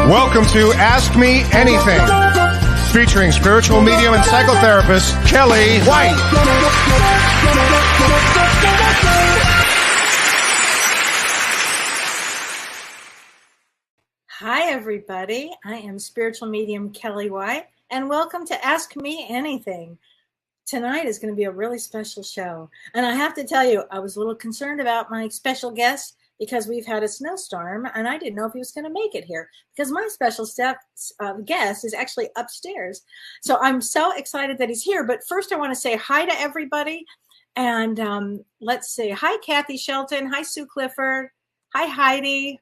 Welcome to Ask Me Anything, featuring spiritual medium and psychotherapist Kellee White. Hi, everybody. I am spiritual medium Kellee White, and welcome to Ask Me Anything. Tonight is going to be a really special show, and I have to tell you, I was a little concerned about my special guest because we've had a snowstorm, and I didn't know if he was going to make it here because my special guest is actually upstairs. So I'm so excited that he's here. But first, I want to say hi to everybody, and let's see. Hi, Kathy Shelton. Hi, Sue Clifford. Hi, Heidi.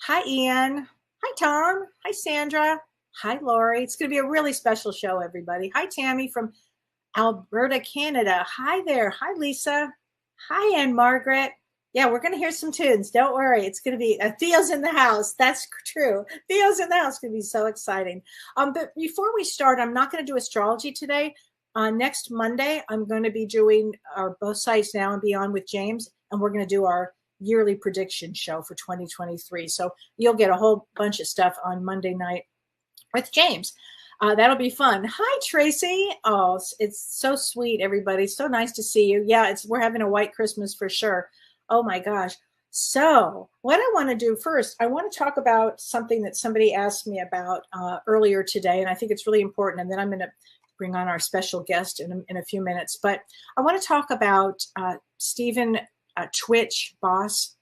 Hi, Ian. Hi, Tom. Hi, Sandra. Hi, Lori. It's going to be a really special show, everybody. Hi, Tammy from Alberta, Canada. Hi there. Hi, Lisa. Hi, Ann Margaret. Yeah, we're going to hear some tunes. Don't worry. It's going to be Theo's in the house. That's true. Theo's in the house. It's going to be so exciting. But before we start, I'm not going to do astrology today. Next Monday, I'm going to be doing our Both Sides Now and Beyond with James, and we're going to do our yearly prediction show for 2023. So you'll get a whole bunch of stuff on Monday night with James. That'll be fun. Hi, Tracy. Oh, it's so sweet, everybody. So nice to see you. Yeah, we're having a white Christmas for sure. Oh my gosh. So what I want to do first, I want to talk about something that somebody asked me about earlier today, and I think it's really important. And then I'm going to bring on our special guest in a few minutes. But I want to talk about Stephen Twitch boss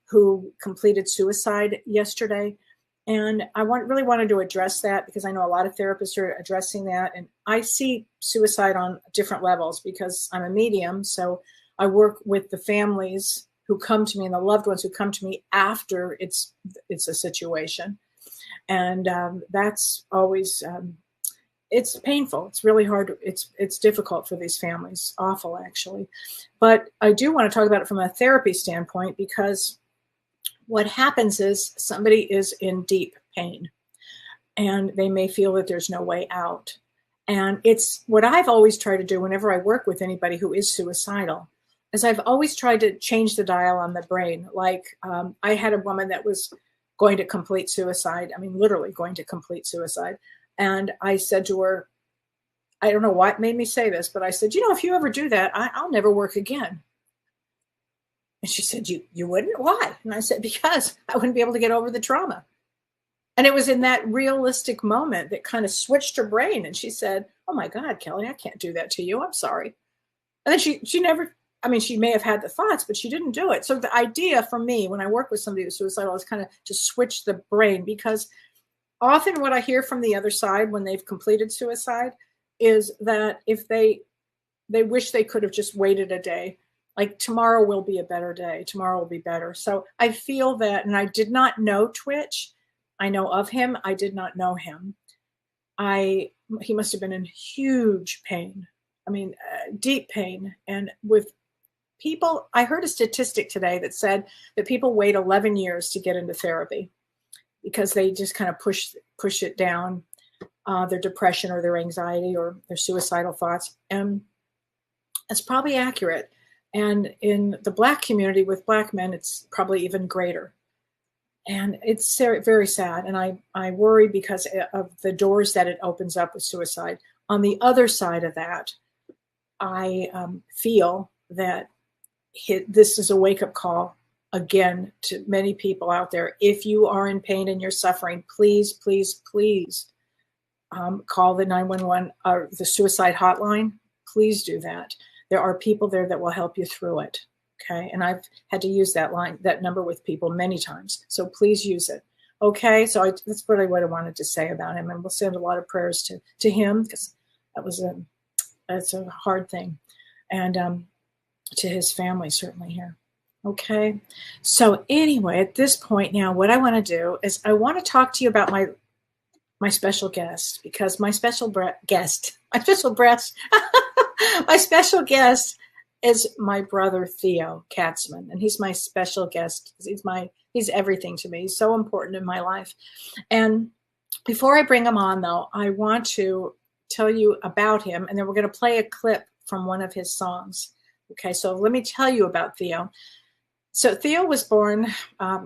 who completed suicide yesterday. And I really wanted to address that because I know a lot of therapists are addressing that. And I see suicide on different levels because I'm a medium. So I work with the families who come to me and the loved ones who come to me after it's a situation. And that's always, it's painful. It's really hard. It's difficult for these families. Awful, actually. But I do want to talk about it from a therapy standpoint because what happens is somebody is in deep pain and they may feel that there's no way out. And it's what I've always tried to do whenever I work with anybody who is suicidal is I've always tried to change the dial on the brain. Like I had a woman that was going to complete suicide. I mean, literally going to complete suicide. And I said to her, I don't know what made me say this, but I said, if you ever do that, I'll never work again. And she said, you wouldn't? Why? And I said, because I wouldn't be able to get over the trauma. And it was in that realistic moment that kind of switched her brain. And she said, oh my God, Kellee, I can't do that to you. I'm sorry. And then she never, she may have had the thoughts, but she didn't do it. So the idea for me, when I work with somebody who's suicidal, is kind of to switch the brain, because often what I hear from the other side when they've completed suicide is that if they wish they could have just waited a day. Like tomorrow will be a better day. Tomorrow will be better. So I feel that, and I did not know Twitch. I know of him. I did not know him. He must have been in huge pain. Deep pain. And with people, I heard a statistic today that said that people wait 11 years to get into therapy because they just kind of push it down, their depression or their anxiety or their suicidal thoughts. And it's probably accurate. And in the Black community with Black men, it's probably even greater. And it's very sad. And I worry because of the doors that it opens up with suicide. On the other side of that, I feel that this is a wake-up call, again, to many people out there. If you are in pain and you're suffering, please, please, please call the 911 or the suicide hotline. Please do that. There are people there that will help you through it. Okay. And I've had to use that number with people many times. So please use it. Okay. So that's really what I wanted to say about him. And we'll send a lot of prayers to him because that's a hard thing. And to his family, certainly here. Okay. So anyway, at this point now, what I want to do is I want to talk to you about my special guest, because my special guest is my brother, Theo Katzman, and he's my special guest. He's everything to me. He's so important in my life. And before I bring him on, though, I want to tell you about him, and then we're going to play a clip from one of his songs. Okay, so let me tell you about Theo. So Theo was born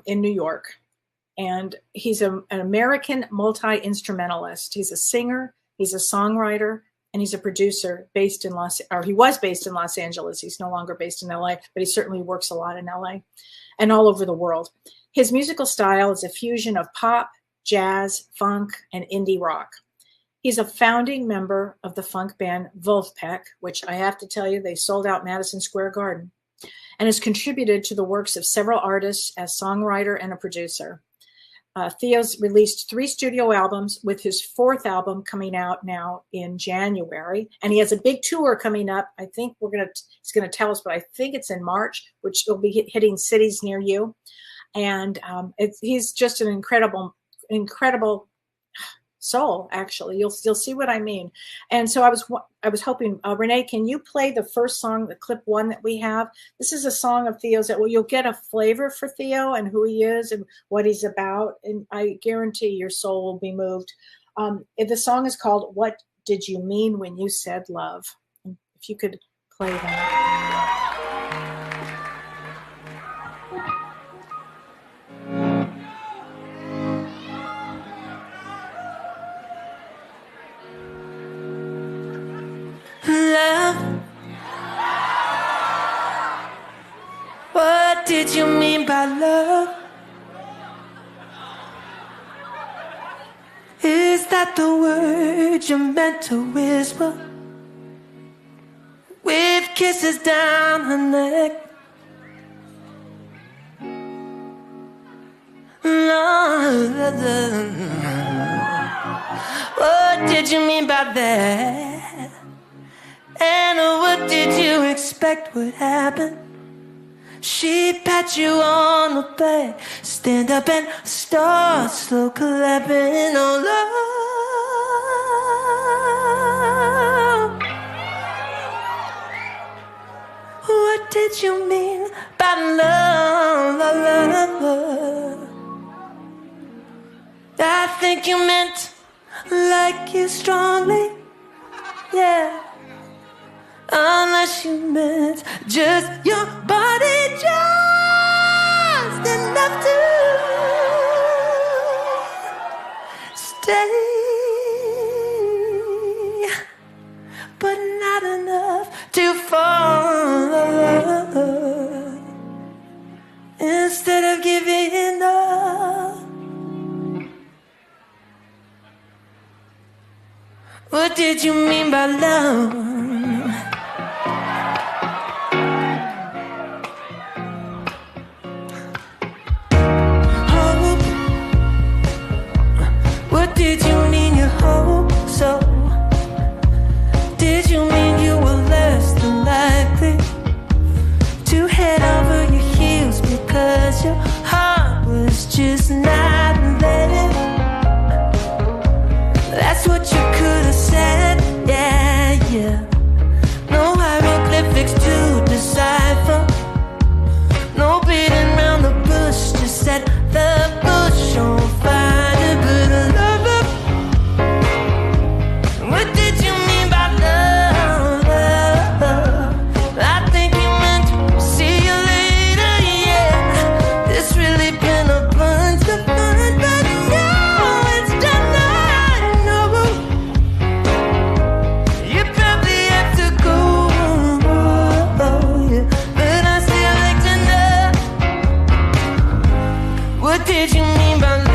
in New York, And he's an American multi-instrumentalist. He's a singer, he's a songwriter, and he's a producer he was based in Los Angeles. He's no longer based in LA, but he certainly works a lot in LA and all over the world. His musical style is a fusion of pop, jazz, funk, and indie rock. He's a founding member of the funk band Vulfpeck, which I have to tell you, they sold out Madison Square Garden, and has contributed to the works of several artists as songwriter and a producer. Theo's released 3 studio albums, with his 4th album coming out now in January. And he has a big tour coming up. I think he's going to tell us, but I think it's in March, which will be hitting cities near you. And he's just an incredible soul, actually. You'll see what I mean. And so I was hoping, Renee, can you play the first song, the clip 1 that we have? This is a song of Theo's that you'll get a flavor for Theo and who he is and what he's about. And I guarantee your soul will be moved. The song is called "What Did You Mean When You Said Love?" If you could play that. Love, what did you mean by love? Is that the word you meant to whisper with kisses down her neck? What did you mean by that? And what did you expect would happen? She pat you on the back, stand up and start slow clapping on love. What did you mean by love? I think you meant like you strongly, yeah. Unless you meant just your body, just enough to stay, but not enough to fall. Instead of giving up, what did you mean by love? Did you mean you hope so? Did you mean you were less than likely to head over your heels because your heart was just not there? That's what you could have said, yeah, yeah. No hieroglyphics to decipher, no beating around the bush, just set the bush on fire. But what did you mean by love? I think you meant see you later, yeah. This really been a bunch of fun, but now it's done. I know you probably have to go, yeah. But I still like to know, what did you mean by love?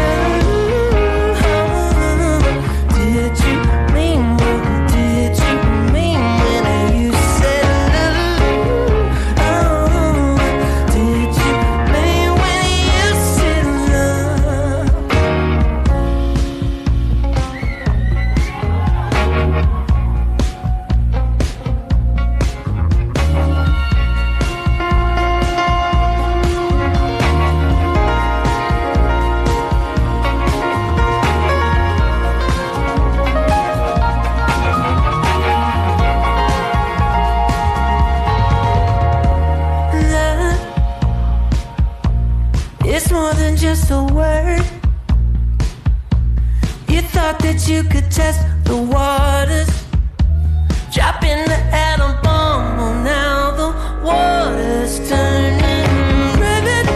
Just a word. You thought that you could test the waters, dropping the atom bomb. Well, now the water's turning red,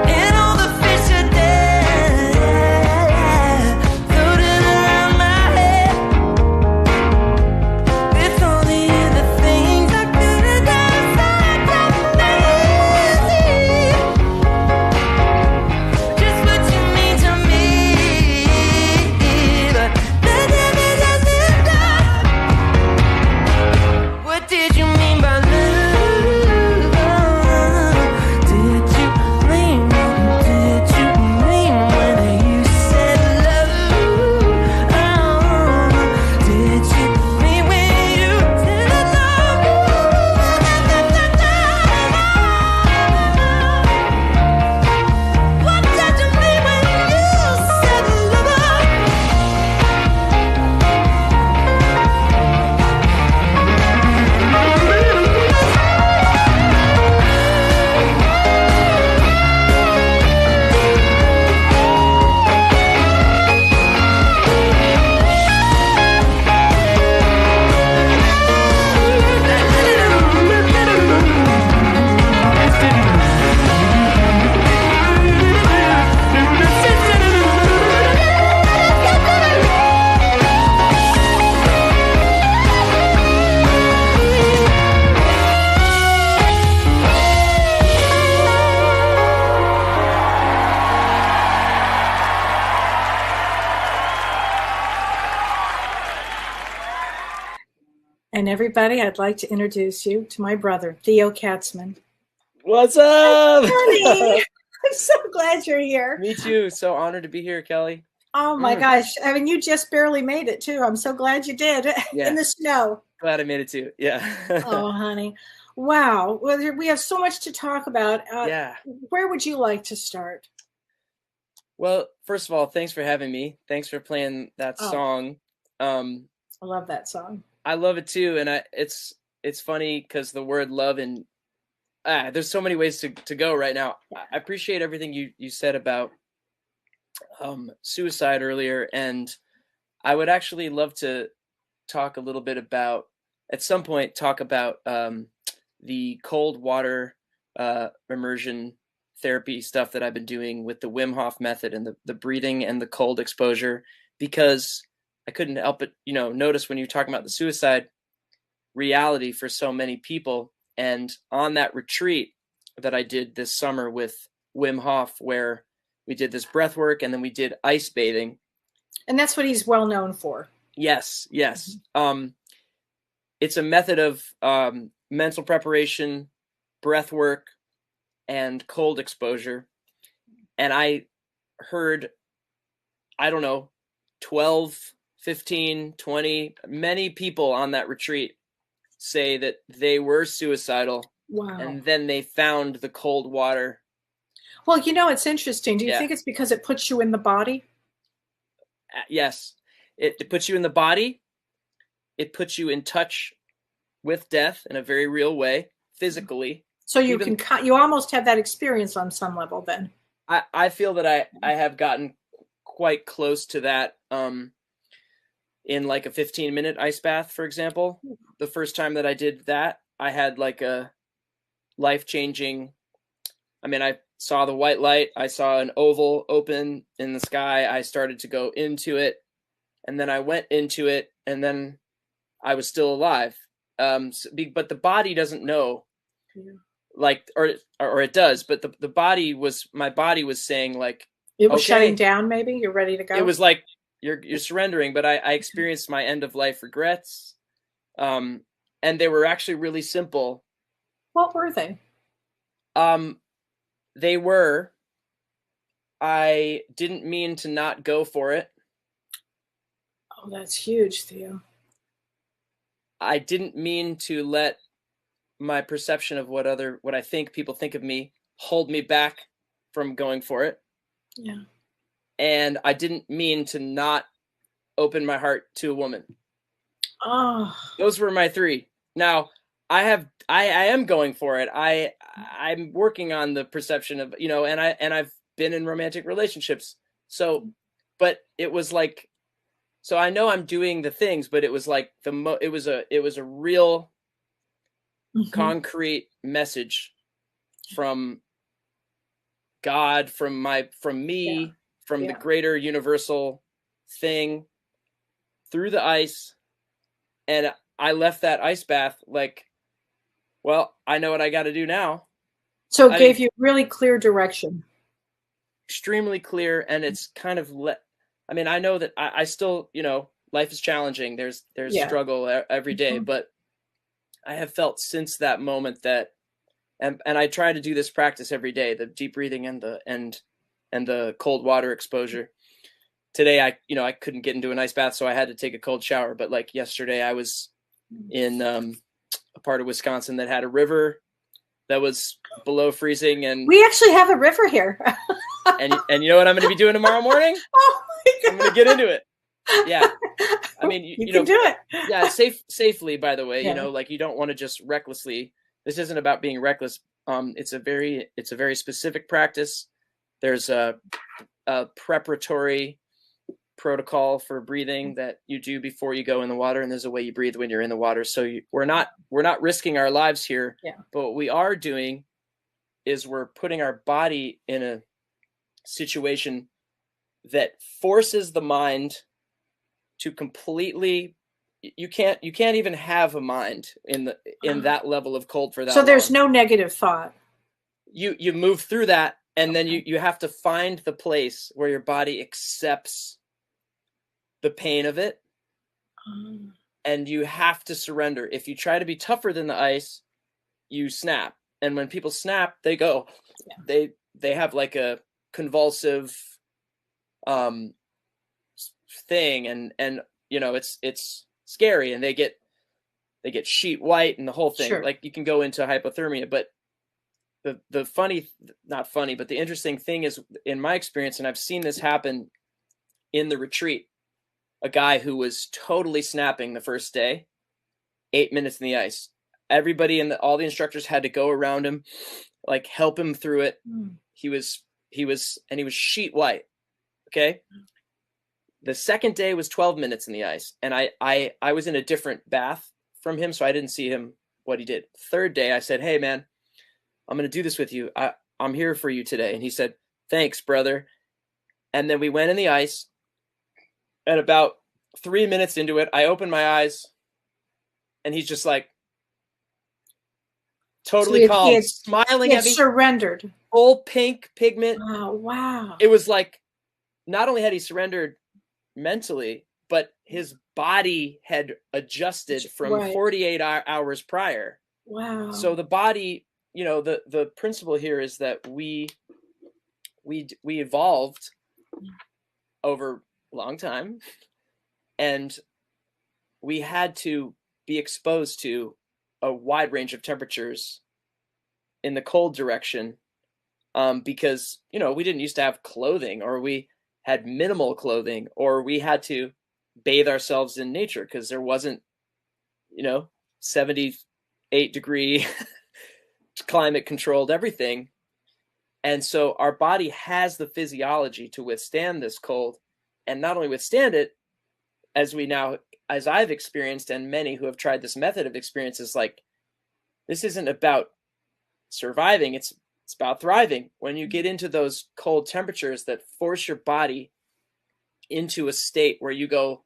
and all the And everybody, I'd like to introduce you to my brother, Theo Katzman. What's up? Honey, I'm so glad you're here. Me too. So honored to be here, Kellee. Oh my gosh. I mean, you just barely made it too. I'm so glad you did in the snow. Glad I made it too. Yeah. Oh, honey. Wow. Well, we have so much to talk about. Yeah. Where would you like to start? Well, first of all, thanks for having me. Thanks for playing that song. I love that song. I love it too. And it's funny because the word love and there's so many ways to go right now. I appreciate everything you said about suicide earlier. And I would actually love to talk a little bit about, at some point, talk about the cold water immersion therapy stuff that I've been doing with the Wim Hof method and the breathing and the cold exposure, because I couldn't help but, notice when you're talking about the suicide reality for so many people. And on that retreat that I did this summer with Wim Hof, where we did this breath work and then we did ice bathing. And that's what he's well known for. Yes. It's a method of mental preparation, breath work, and cold exposure. And I heard, 12, 15, 20, many people on that retreat say that they were suicidal. Wow. And then they found the cold water. Well, it's interesting. Do you think it's because it puts you in the body? Yes. It puts you in the body. It puts you in touch with death in a very real way, physically. So you almost have that experience on some level then. I feel that I have gotten quite close to that in like a 15-minute ice bath, for example. The first time that I did that, I had like a life-changing, I saw the white light. I saw an oval open in the sky. I started to go into it, and then I went into it, and then I was still alive. But the body doesn't know, or it does. But my body was saying like, it was shutting down. Maybe you're ready to go. It was like you're surrendering. But I experienced my end of life regrets, and they were actually really simple. What were they? They were, I didn't mean to not go for it. Oh, that's huge, Theo. I didn't mean to let my perception of what I think people think of me hold me back from going for it. Yeah. And I didn't mean to not open my heart to a woman. Oh. Those were my three. Now, I am going for it. I'm working on the perception of, and I've been in romantic relationships. So, but it was like, so I know I'm doing the things, but it was like it was a real concrete message from God, from me, from the greater universal thing through the ice. And I left that ice bath like, well, I know what I got to do now. So it gave you really clear direction. Extremely clear. And it's kind of, I know that I still, life is challenging. There's struggle every day, but I have felt since that moment that, and I try to do this practice every day, the deep breathing and the cold water exposure. Today, I couldn't get into an ice bath, so I had to take a cold shower. But like yesterday, I was in a part of Wisconsin that had a river that was below freezing, and we actually have a river here. and you know what I'm going to be doing tomorrow morning? Oh my God. I'm going to get into it. Yeah, you can do it. Yeah, safely. By the way, you don't want to just recklessly. This isn't about being reckless. It's a very specific practice. There's a preparatory protocol for breathing that you do before you go in the water, and there's a way you breathe when you're in the water. So we're not risking our lives here. Yeah. But what we are doing is we're putting our body in a situation that forces the mind to completely. You can't even have a mind in that level of cold for that. So there's no negative thought. You move through that, and then you have to find the place where your body accepts the pain of it. and you have to surrender. If you try to be tougher than the ice, you snap. And when people snap, they go, they have like a convulsive thing, and you know, it's scary, and they get sheet white and the whole thing. Sure. Like you can go into hypothermia. But the funny, not funny, but the interesting thing is, in my experience, and I've seen this happen in the retreat, a guy who was totally snapping the first day, 8 minutes in the ice. Everybody and all the instructors had to go around him, like help him through it. He was sheet white. Okay. The second day was 12 minutes in the ice, and I was in a different bath from him, so I didn't see him what he did. Third day, I said, "Hey man, I'm going to do this with you. I'm here for you today." And he said, "Thanks, brother." And then we went in the ice, and about 3 minutes into it, I opened my eyes, and he's just like totally calm, smiling at me. Surrendered. Full pink pigment. Oh, wow. It was like, not only had he surrendered mentally, but his body had adjusted from 48 hours prior. Wow. So the body, you know, the principle here is that we evolved over a long time, and we had to be exposed to a wide range of temperatures in the cold direction, because, you know, we didn't used to have clothing, or we had minimal clothing, or we had to bathe ourselves in nature because there wasn't, you know, 78 degree climate controlled everything. And so our body has the physiology to withstand this cold, and not only withstand it, as I've experienced, and many who have tried this method of experience, is like, this isn't about surviving, it's about thriving. When you get into those cold temperatures that force your body into a state where you go,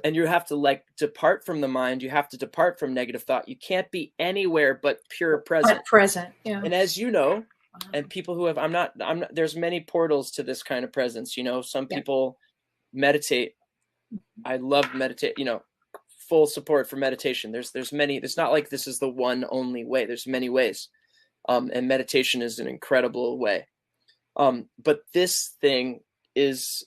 and you have to like depart from the mind, you have to depart from negative thought. You can't be anywhere but pure present. Yeah. And as you know, and people who have, I'm not, there's many portals to this kind of presence. You know, some people meditate. I love meditate, you know, full support for meditation. There's many, it's not like this is the one only way. There's many ways. And meditation is an incredible way. But this thing is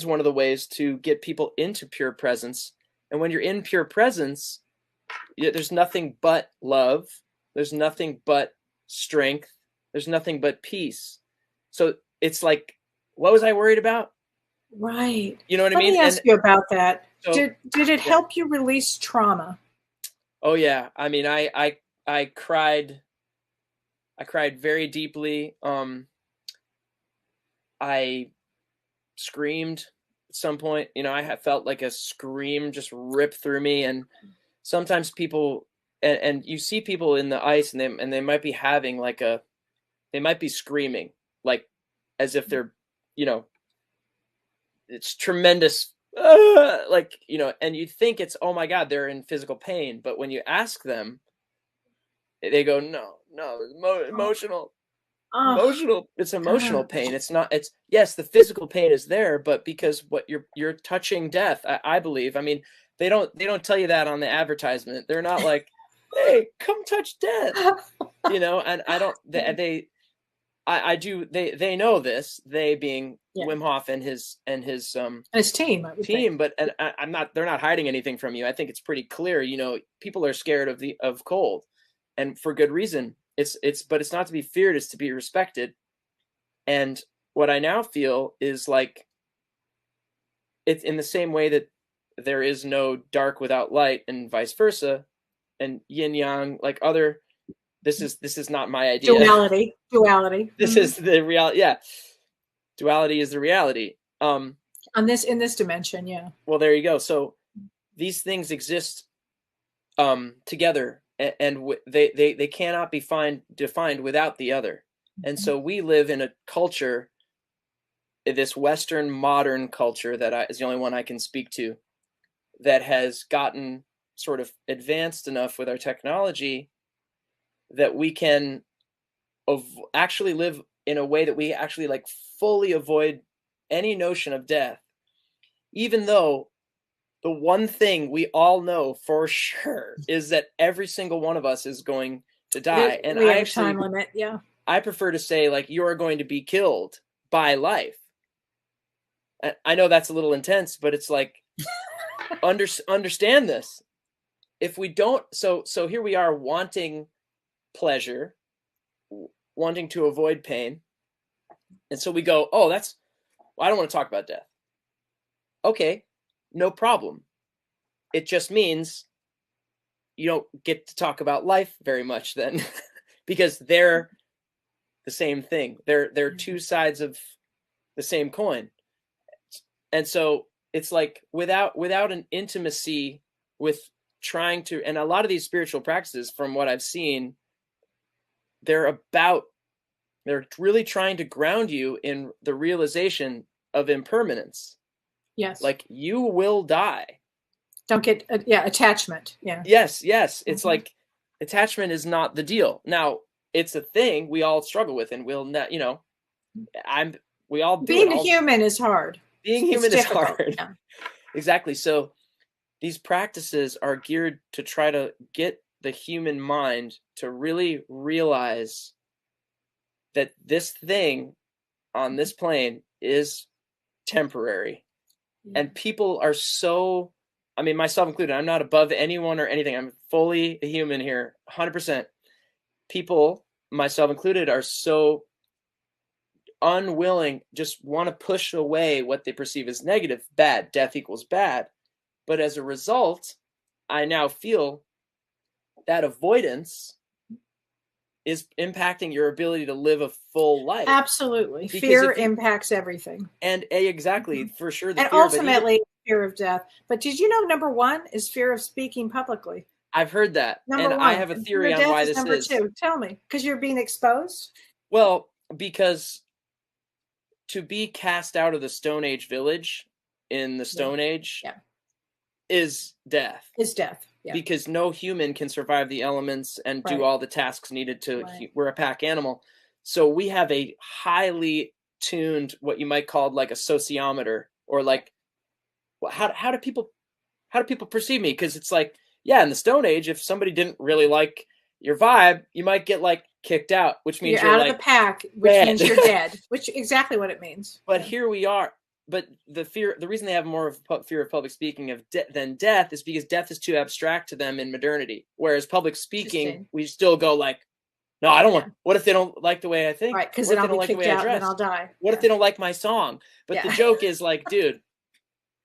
one of the ways to get people into pure presence. And when you're in pure presence, there's nothing but love. There's nothing but strength. There's nothing but peace. So it's like, what was I worried about? Right. You know what I mean? Let me ask you about that. So, did it help you release trauma? Oh yeah. I mean, I cried. I cried very deeply. I screamed at some point. You know, I felt like a scream just rip through me. And sometimes people, and you see people in the ice, and they might be having like they might be screaming, like as if they're, you know, it's tremendous, like, you know, and you think it's, oh my God, they're in physical pain. But when you ask them, they go, no, emotional. Emotional. It's emotional pain. It's not, it's, yes, the physical pain is there, but because what you're touching death, I believe. I mean, they don't tell you that on the advertisement. They're not like, hey, come touch death, you know. And I don't, I do, they know this, they being Wim Hof and his team, I would think. But they're not hiding anything from you. I think it's pretty clear, you know, people are scared of cold, and for good reason. But it's not to be feared, it's to be respected. And what I now feel is like, it's in the same way that there is no dark without light, and vice versa, and yin yang, like other, this is not my idea. Duality. This is the reality. Yeah. Duality is the reality. In this dimension. Yeah. Well, there you go. So these things exist together, and they cannot be defined without the other. And so we live in a culture, this Western modern culture that is the only one I can speak to, that has gotten sort of advanced enough with our technology that we can actually live in a way that we actually like fully avoid any notion of death, even though the one thing we all know for sure is that every single one of us is going to die. And we I have actually, a time limit. Yeah. I prefer to say, like, you are going to be killed by life. I know that's a little intense, but it's like, understand this. If we don't, so here we are wanting pleasure, wanting to avoid pain. And so we go, oh, I don't want to talk about death. Okay, no problem. It just means you don't get to talk about life very much then, because they're the same thing. They're two sides of the same coin. And so it's like without an intimacy with trying to, and a lot of these spiritual practices, from what I've seen, they're really trying to ground you in the realization of impermanence. Yes. Like, you will die. Don't get attachment. Yeah. Yes. It's like attachment is not the deal. Now, it's a thing we all struggle with, and we'll not, we all do being it. a human is hard. Being human is difficult. hard. Yeah. Exactly. So these practices are geared to try to get the human mind to really realize that this thing on this plane is temporary. Yeah. And people are so, I mean, myself included, I'm not above anyone or anything. I'm fully a human here, 100%. People, myself included, are so unwilling, just want to push away what they perceive as negative, bad, death equals bad. But as a result, I now feel that avoidance is impacting your ability to live a full life. Absolutely. Fear impacts everything. And exactly, for sure. And ultimately, fear of death. But did you know number one is fear of speaking publicly? I've heard that. Number and one. I have a theory on why this number is. Two. Tell me. Because you're being exposed? Well, because to be cast out of the Stone Age village in the Stone Age is death. Is death. Yeah. Because no human can survive the elements and do all the tasks needed to. We're a pack animal. So we have a highly tuned, what you might call like a sociometer, or like, how do people perceive me? Because it's like, yeah, in the Stone Age, if somebody didn't really like your vibe, you might get like kicked out, which means you're out like, of the pack, which means you're dead, which exactly what it means. But here we are. But the reason they have more of fear of public speaking than death is because death is too abstract to them in modernity. Whereas public speaking, we still go like, no, I don't want. What if they don't like the way I think? Right, because then I'll be kicked out and I'll die. What if they don't like my song? But the joke is like, dude,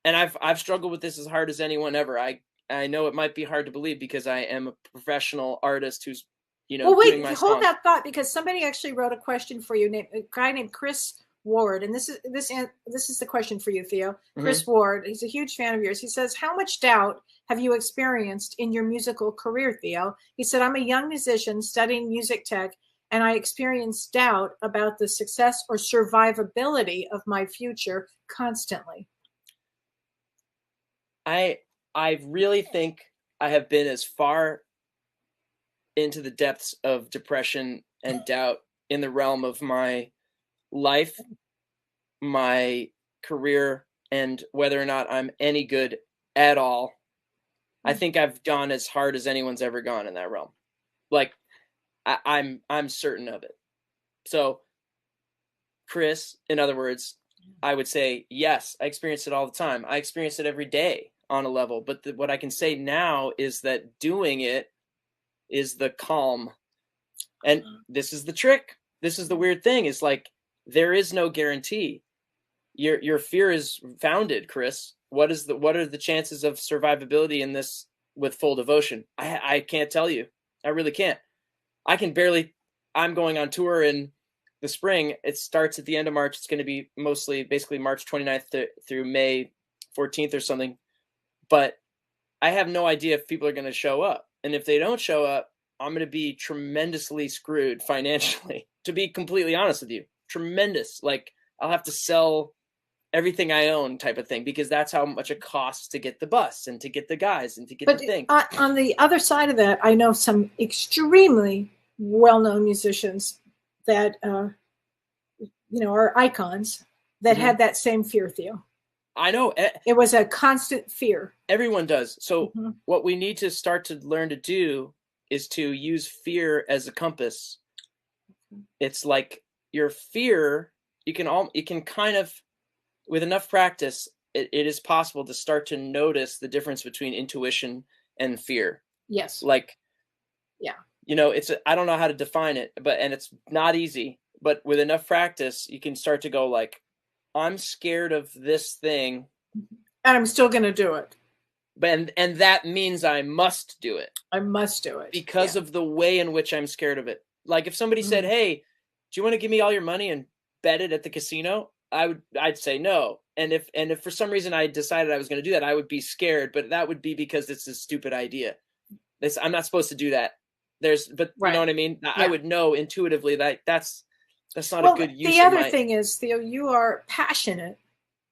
and I've struggled with this as hard as anyone ever. I know it might be hard to believe because I am a professional artist who's, doing my hold songs. that thought, because somebody actually wrote a question for you, a guy named Chris Ward, and this is the question for you, Theo. Mm-hmm. Chris Ward, he's a huge fan of yours. He says, how much doubt have you experienced in your musical career, Theo? He said, I'm a young musician studying music tech, and I experience doubt about the success or survivability of my future constantly. I really think I have been as far into the depths of depression and doubt in the realm of my life, my career, and whether or not I'm any good at all. I think I've gone as hard as anyone's ever gone in that realm. Like, I'm certain of it. So, Chris, in other words, I would say, yes, I experience it all the time. I experience it every day on a level. But what I can say now is that doing it is the calm. And this is the trick. This is the weird thing, is like, there is no guarantee. Your fear is founded, Chris. What are the chances of survivability in this with full devotion? I can't tell you. I really can't. I'm going on tour in the spring. It starts at the end of March. It's going to be basically March 29th through May 14th or something. But I have no idea if people are going to show up. And if they don't show up, I'm going to be tremendously screwed financially, to be completely honest with you. Tremendous. Like, I'll have to sell everything I own type of thing, because that's how much it costs to get the bus and to get the guys and to get the thing. On the other side of that, I know some extremely well-known musicians that, are icons that had that same fear, Theo. I know. It was a constant fear. Everyone does. So Mhm. what we need to start to learn to do is to use fear as a compass. It's like your fear, you can kind of, with enough practice, it is possible to start to notice the difference between intuition and fear. Yes. Like, Yeah. I don't know how to define it, and it's not easy, but with enough practice, you can start to go like, I'm scared of this thing. And I'm still going to do it. And that means I must do it. I must do it. Because of the way in which I'm scared of it. Like if somebody said, hey, do you want to give me all your money and bet it at the casino? I'd say no. And if for some reason I decided I was going to do that, I would be scared, but that would be because it's a stupid idea. I'm not supposed to do that. You know what I mean? Yeah. I would know intuitively that that's not a good use. The other thing is, Theo, you are passionate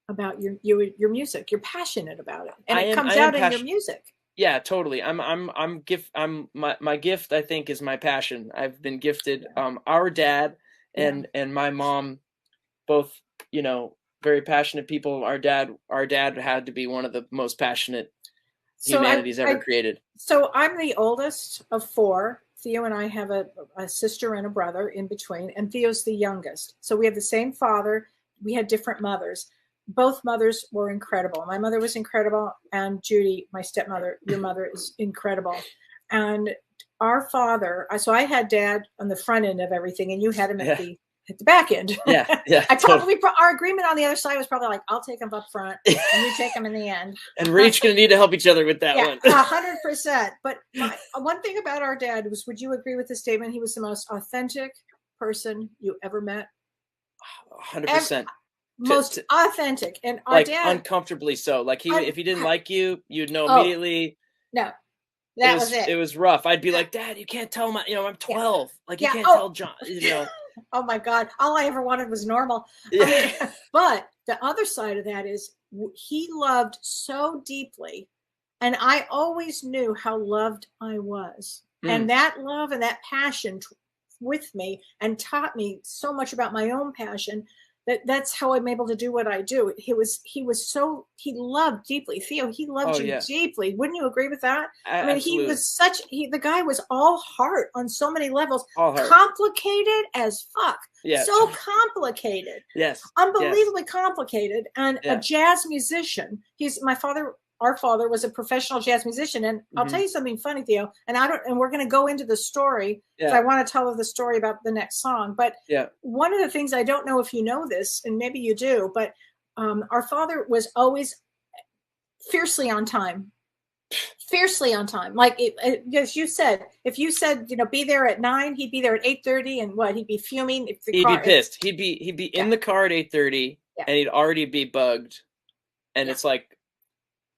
about your music. You're passionate about it, and it comes out in your music. Yeah, totally. My gift, I think, is my passion. I've been gifted. Our dad and my mom, both, very passionate people. Our dad had to be one of the most passionate humanity's ever created. So I'm the oldest of 4. Theo and I have a sister and a brother in between, and Theo's the youngest. So we have the same father. We had different mothers. Both mothers were incredible. My mother was incredible, and Judy, my stepmother, your mother, is incredible. And our father, so I had Dad on the front end of everything, and you had him at the back end. Yeah. Our agreement on the other side was probably like, I'll take him up front, and you take him in the end. And we're each going to need to help each other with that one. 100%. But one thing about our dad was, would you agree with the statement? He was the most authentic person you ever met. 100%. Most authentic, and our dad uncomfortably so. Like if he didn't like you, you'd know immediately. No, that was it. It was rough. I'd be like, Dad, you can't tell I'm 12. Like you can't tell John. Oh my God! All I ever wanted was normal. Yeah. But the other side of that is he loved so deeply, and I always knew how loved I was, and that love and that passion with me, and taught me so much about my own passion. That's how I'm able to do what I do. He loved deeply. Theo, he loved you deeply. Wouldn't you agree with that? I mean, absolutely. The guy was all heart on so many levels. All heart. Complicated as fuck. Yeah. So complicated. Yes. Unbelievably complicated. And a jazz musician. Our father was a professional jazz musician, and I'll tell you something funny, Theo. And we're going to go into the story. Yeah. I want to tell the story about the next song. But one of the things, I don't know if you know this, and maybe you do, but our father was always fiercely on time. Fiercely on time. Like as you said, if you said, be there at 9, he'd be there at 8:30, and he'd be fuming. He'd be pissed. He'd be in the car at 8:30, and he'd already be bugged. And it's like,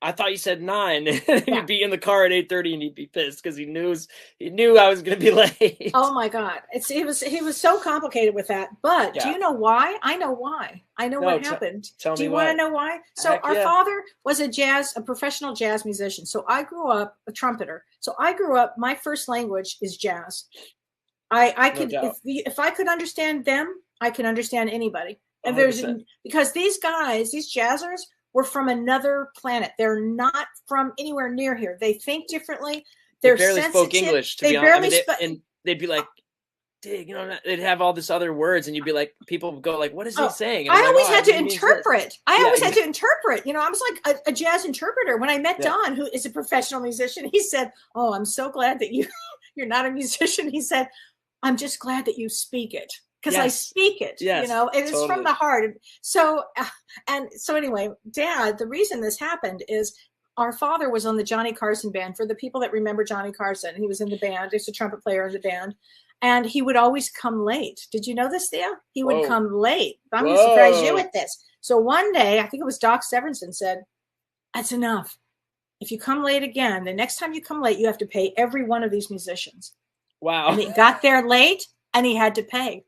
I thought you said 9. He'd be in the car at 8:30 and he'd be pissed because he knew I was going to be late. Oh my God. He was so complicated with that. But do you know why? I know why. I know what happened. Tell me do you want to know why? So our father was a professional jazz musician. So I grew up a trumpeter. So I grew up, my first language is jazz. I could, if I could understand them, I can understand anybody. And 100%. Because these guys, these jazzers, were from another planet. They're not from anywhere near here. They think differently. They barely spoke English, to be honest. And they'd be like, dig, they'd have all this other words, and you'd be like, people would go like, what is he saying? I always had to interpret. I was like a jazz interpreter. When I met Don, who is a professional musician, he said, "Oh, I'm so glad that you're not a musician." He said, "I'm just glad that you speak it." Because I speak it, it is from the heart. So anyway, Dad, the reason this happened is our father was on the Johnny Carson band. For the people that remember Johnny Carson, he was in the band. He's a trumpet player in the band. And he would always come late. Did you know this, Theo? He would come late. I'm going to surprise you with this. So one day, I think it was Doc Severinsen said, "That's enough. If you come late again, the next time you come late, you have to pay every one of these musicians." Wow. And he got there late, and he had to pay.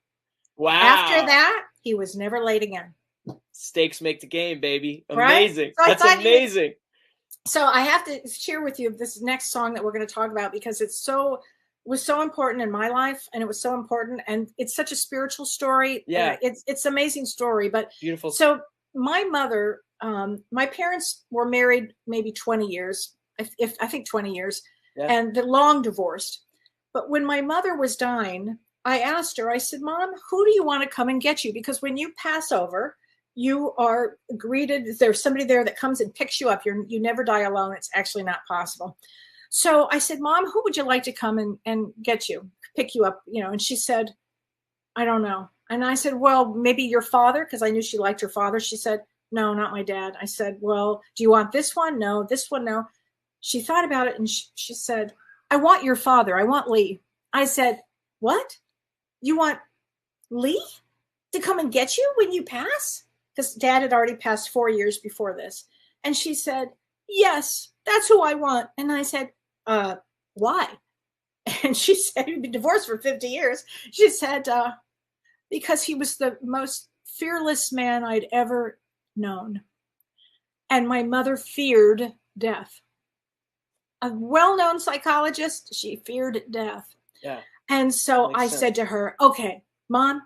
Wow. After that, he was never late again. Stakes make the game, baby. Right? Amazing. So that's amazing. So I have to share with you this next song that we're going to talk about because it was so important in my life, and it was so important, and it's such a spiritual story. Yeah. It's an amazing story. But beautiful. So my mother my parents were married maybe 20 years, I think 20 years, Yeah. and they're long divorced. But when my mother was dying, I asked her, I said, Mom, who do you want to come and get you? Because when you pass over, you are greeted. There's somebody there that comes and picks you up. You never die alone. It's actually not possible. So I said, Mom, who would you like to come and get you, pick you up? And she said, I don't know. And I said, well, maybe your father, because I knew she liked her father. She said, no, not my dad. I said, well, do you want this one? No. This one? No. She thought about it and she said, I want your father. I want Lee. I said, what? You want Lee to come and get you when you pass? Because Dad had already passed 4 years before this. And she said, yes, that's who I want. And I said, why? And she said, you've been divorced for 50 years. She said, because he was the most fearless man I'd ever known. And my mother feared death. A well-known psychologist, she feared death. Yeah. And so Makes I sense. said to her, okay, Mom,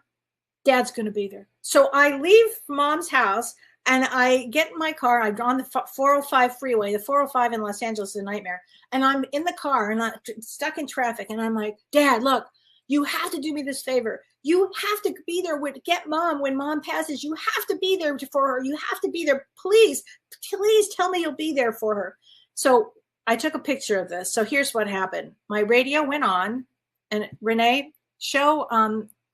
Dad's going to be there. So I leave Mom's house and I get in my car. I'm on the 405 freeway. The 405 in Los Angeles is a nightmare. And I'm in the car and I'm stuck in traffic. And I'm like, Dad, look, you have to do me this favor. You have to be there to get Mom when Mom passes. You have to be there for her. You have to be there. Please tell me you'll be there for her. So I took a picture of this. So here's what happened. My radio went on, and Renee, show,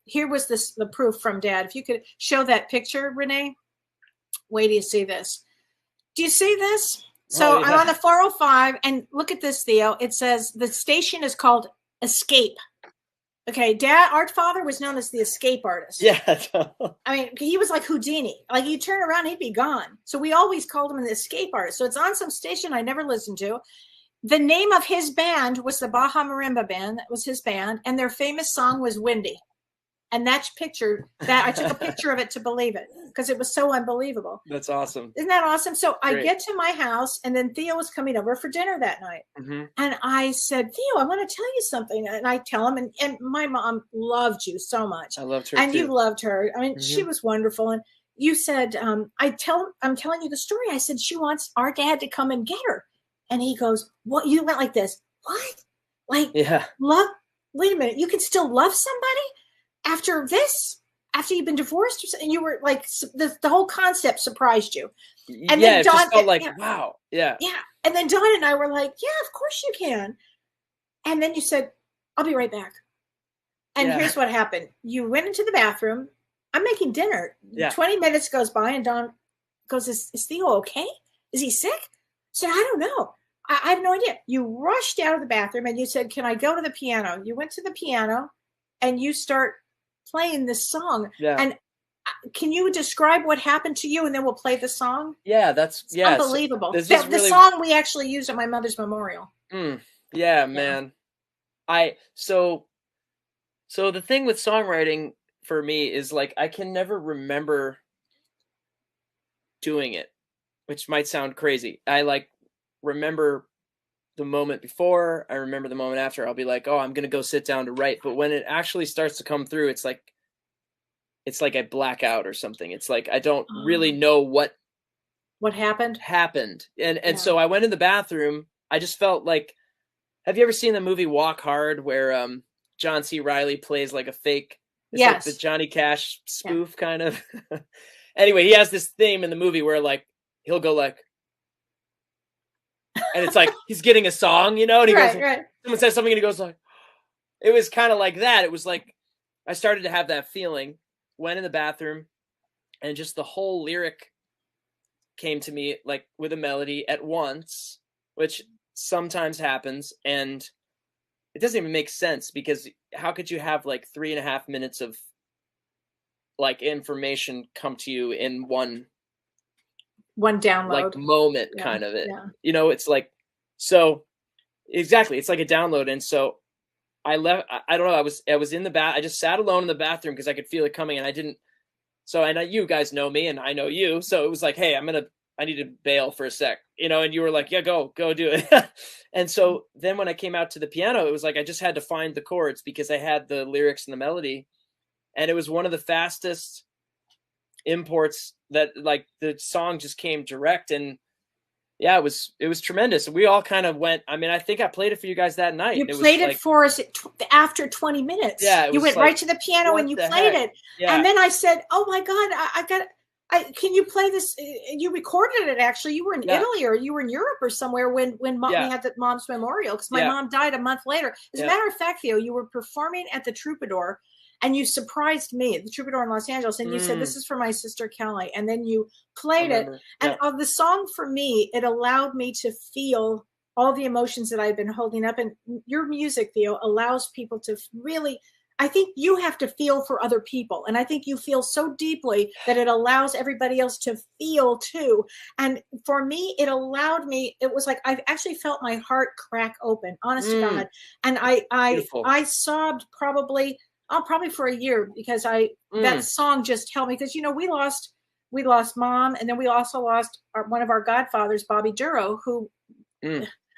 here was the proof from Dad. If you could show that picture, Renee. Wait till you see this. Do you see this? So Oh, yeah. I'm on the 405, and look at this, Theo. It says the station is called Escape. Okay, Dad, our father was known as the escape artist. Yeah. I mean, he was like Houdini. Like, you turn around, he'd be gone. So we always called him the escape artist. So it's on some station I never listened to. The name of his band was the Baja Marimba Band. That was his band. And their famous song was Windy. And I took a picture of it to believe it because it was so unbelievable. That's awesome. Isn't that awesome? So Great. I get to my house, and then Theo was coming over for dinner that night. Mm-hmm. And I said, Theo, I want to tell you something. And I tell him, and my mom loved you so much. I loved her and too. you loved her. I mean, Mm-hmm. she was wonderful. And you said, I'm telling you the story. I said, she wants our dad to come and get her. And he goes, what? You went like this. What? Like, Yeah. love? Wait a minute. You can still love somebody after this? After you've been divorced? And you were like, the whole concept surprised you. And yeah, then it Dawn, just felt like, yeah, wow. Yeah. yeah. And then Dawn and I were like, yeah, of course you can. And then you said, I'll be right back. And Yeah. here's what happened. You went into the bathroom. I'm making dinner. Yeah. 20 minutes goes by and Dawn goes, is Theo okay? Is he sick? I said, I don't know. I have no idea. You rushed out of the bathroom and you said, can I go to the piano? You went to the piano and you start playing this song. Yeah. And can you describe what happened to you? And then we'll play the song. Yeah. It's yeah. unbelievable. This The is really, song we actually used at my mother's memorial. yeah, man. So the thing with songwriting for me is like, I can never remember doing it, which might sound crazy. I like remember the moment before, I remember the moment after. I'll be like, oh, I'm going to go sit down to write. But when it actually starts to come through, it's like I black out or something. It's like, I don't really know what happened. And Yeah. so I went in the bathroom. I just felt like, have you ever seen the movie Walk Hard where John C. Reilly plays like a fake, it's Yes. like the Johnny Cash spoof kind of. Anyway, he has this theme in the movie where like, he'll go like, and it's like, he's getting a song, and he goes, Right. someone says something and he goes like, it was kind of like that. It was like, I started to have that feeling, went in the bathroom, and just the whole lyric came to me like with a melody at once, which sometimes happens. And it doesn't even make sense because how could you have like 3.5 minutes of like information come to you in one download, like moment Yeah, kind of it. yeah. It's like, so exactly. It's like a download. And so I left, I don't know. I was in the bath. I just sat alone in the bathroom because I could feel it coming and I didn't. So, and you guys know me and I know you. So it was like, hey, I need to bail for a sec, and you were like, yeah, go do it. And so then when I came out to the piano, it was like, I just had to find the chords because I had the lyrics and the melody. And it was one of the fastest imports that like the song just came direct, and yeah, it was tremendous. We all kind of went. I mean, I think I played it for you guys that night. You played it for us after 20 minutes. Yeah, you went right to the piano and you played it. Yeah. And then I said, "Oh my God, can you play this?" You recorded it. Actually, you were in Italy or you were in Europe or somewhere when we had the mom's memorial, because my mom died a month later. As a matter of fact, Theo, you were performing at the Troubadour. And you surprised me at the Troubadour in Los Angeles, and you said, "This is for my sister Kellee." And then you played it. And of the song, for me, it allowed me to feel all the emotions that I've been holding up. And your music, Theo, allows people to really, I think you have to feel for other people. And I think you feel so deeply that it allows everybody else to feel too. And for me, it allowed me, it was like, I actually felt my heart crack open, honest to God. And I sobbed probably for a year, because that song just helped me, because we lost Mom, and then we also lost one of our godfathers, Bobby Duro, who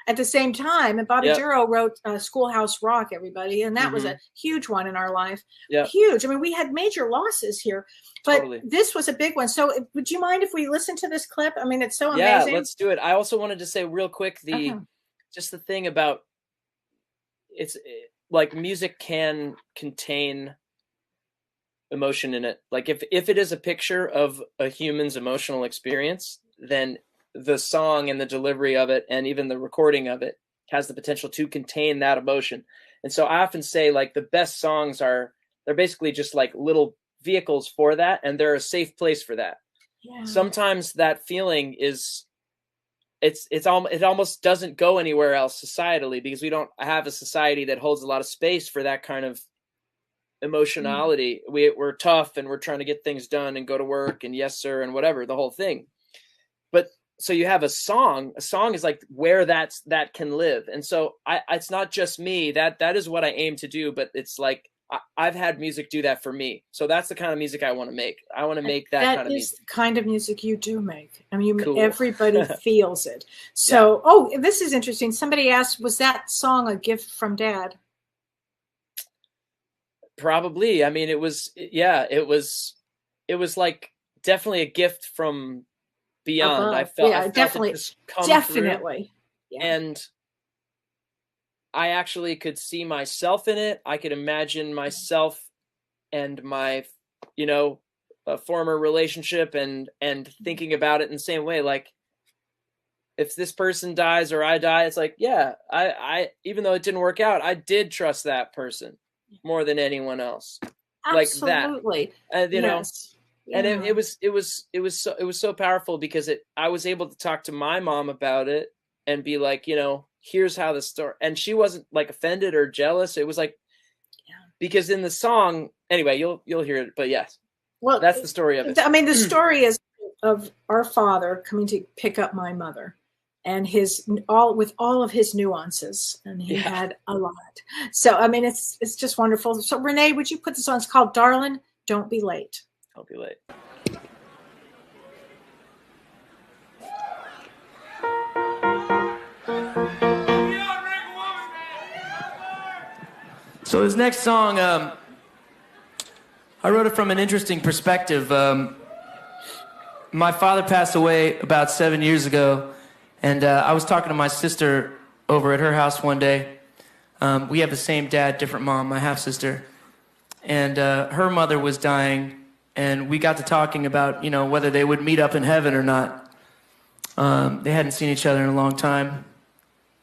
at the same time, and Bobby Duro wrote Schoolhouse Rock, everybody, and that was a huge one in our life. Huge. I mean, we had major losses here, but this was a big one. So would you mind if we listen to this clip? I mean, it's so amazing. Yeah, let's do it. I also wanted to say real quick just the thing about like music can contain emotion in it. Like if it is a picture of a human's emotional experience, then the song and the delivery of it and even the recording of it has the potential to contain that emotion. And so I often say, like, the best songs they're basically just like little vehicles for that, and they're a safe place for that. Yeah. Sometimes that feeling is it almost doesn't go anywhere else societally, because we don't have a society that holds a lot of space for that kind of emotionality. We're tough and we're trying to get things done and go to work and yes sir and whatever, the whole thing. But so you have a song is like where that can live. And so it's not just me, that is what I aim to do, but it's like I've had music do that for me. So that's the kind of music I want to make. I want to make that kind of music. That is the kind of music you do make. I mean, everybody feels it. So, this is interesting. Somebody asked, was that song a gift from Dad? Probably. I mean, it was like definitely a gift from beyond. I felt definitely. It just come Definitely. Yeah. And I actually could see myself in it. I could imagine myself and my, former relationship and thinking about it in the same way. Like, if this person dies or I die, it's like, yeah, I even though it didn't work out, I did trust that person more than anyone else. Absolutely. Like that. Yes. And it was so powerful, because I was able to talk to my mom about it and be like, here's how the story, and she wasn't like offended or jealous. It was like, because in the song, anyway, you'll hear it, but yes, well, that's the story of it. I mean, the story is of our father coming to pick up my mother, and with all of his nuances, and he had a lot. So, I mean, it's just wonderful. So, Renee, would you put this on? It's called "Darling, Don't Be Late." Don't be late. So this next song, I wrote it from an interesting perspective. My father passed away about 7 years ago, and I was talking to my sister over at her house one day. We have the same dad, different mom, my half-sister. And her mother was dying, and we got to talking about, whether they would meet up in heaven or not. They hadn't seen each other in a long time,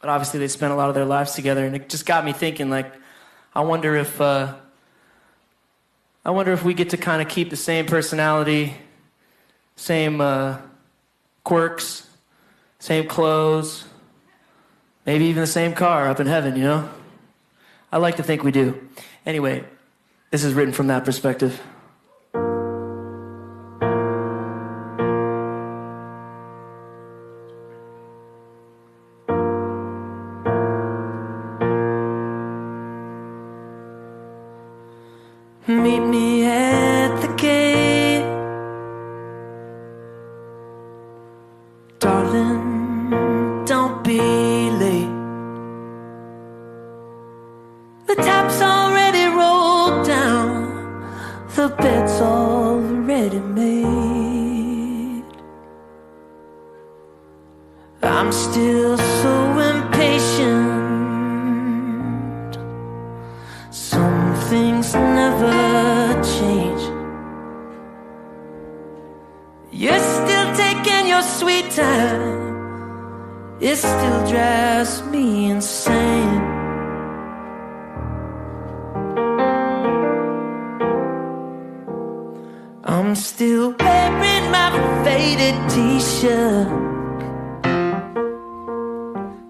but obviously they spent a lot of their lives together, and it just got me thinking, like, I wonder if we get to kind of keep the same personality, same quirks, same clothes, maybe even the same car up in heaven, I like to think we do. Anyway, this is written from that perspective. Meet me at the gate, darling, don't be late. The tap's already rolled down, the bed's already made. I'm still so impatient. Some things never change. You're still taking your sweet time. It still drives me insane. I'm still wearing my faded t-shirt,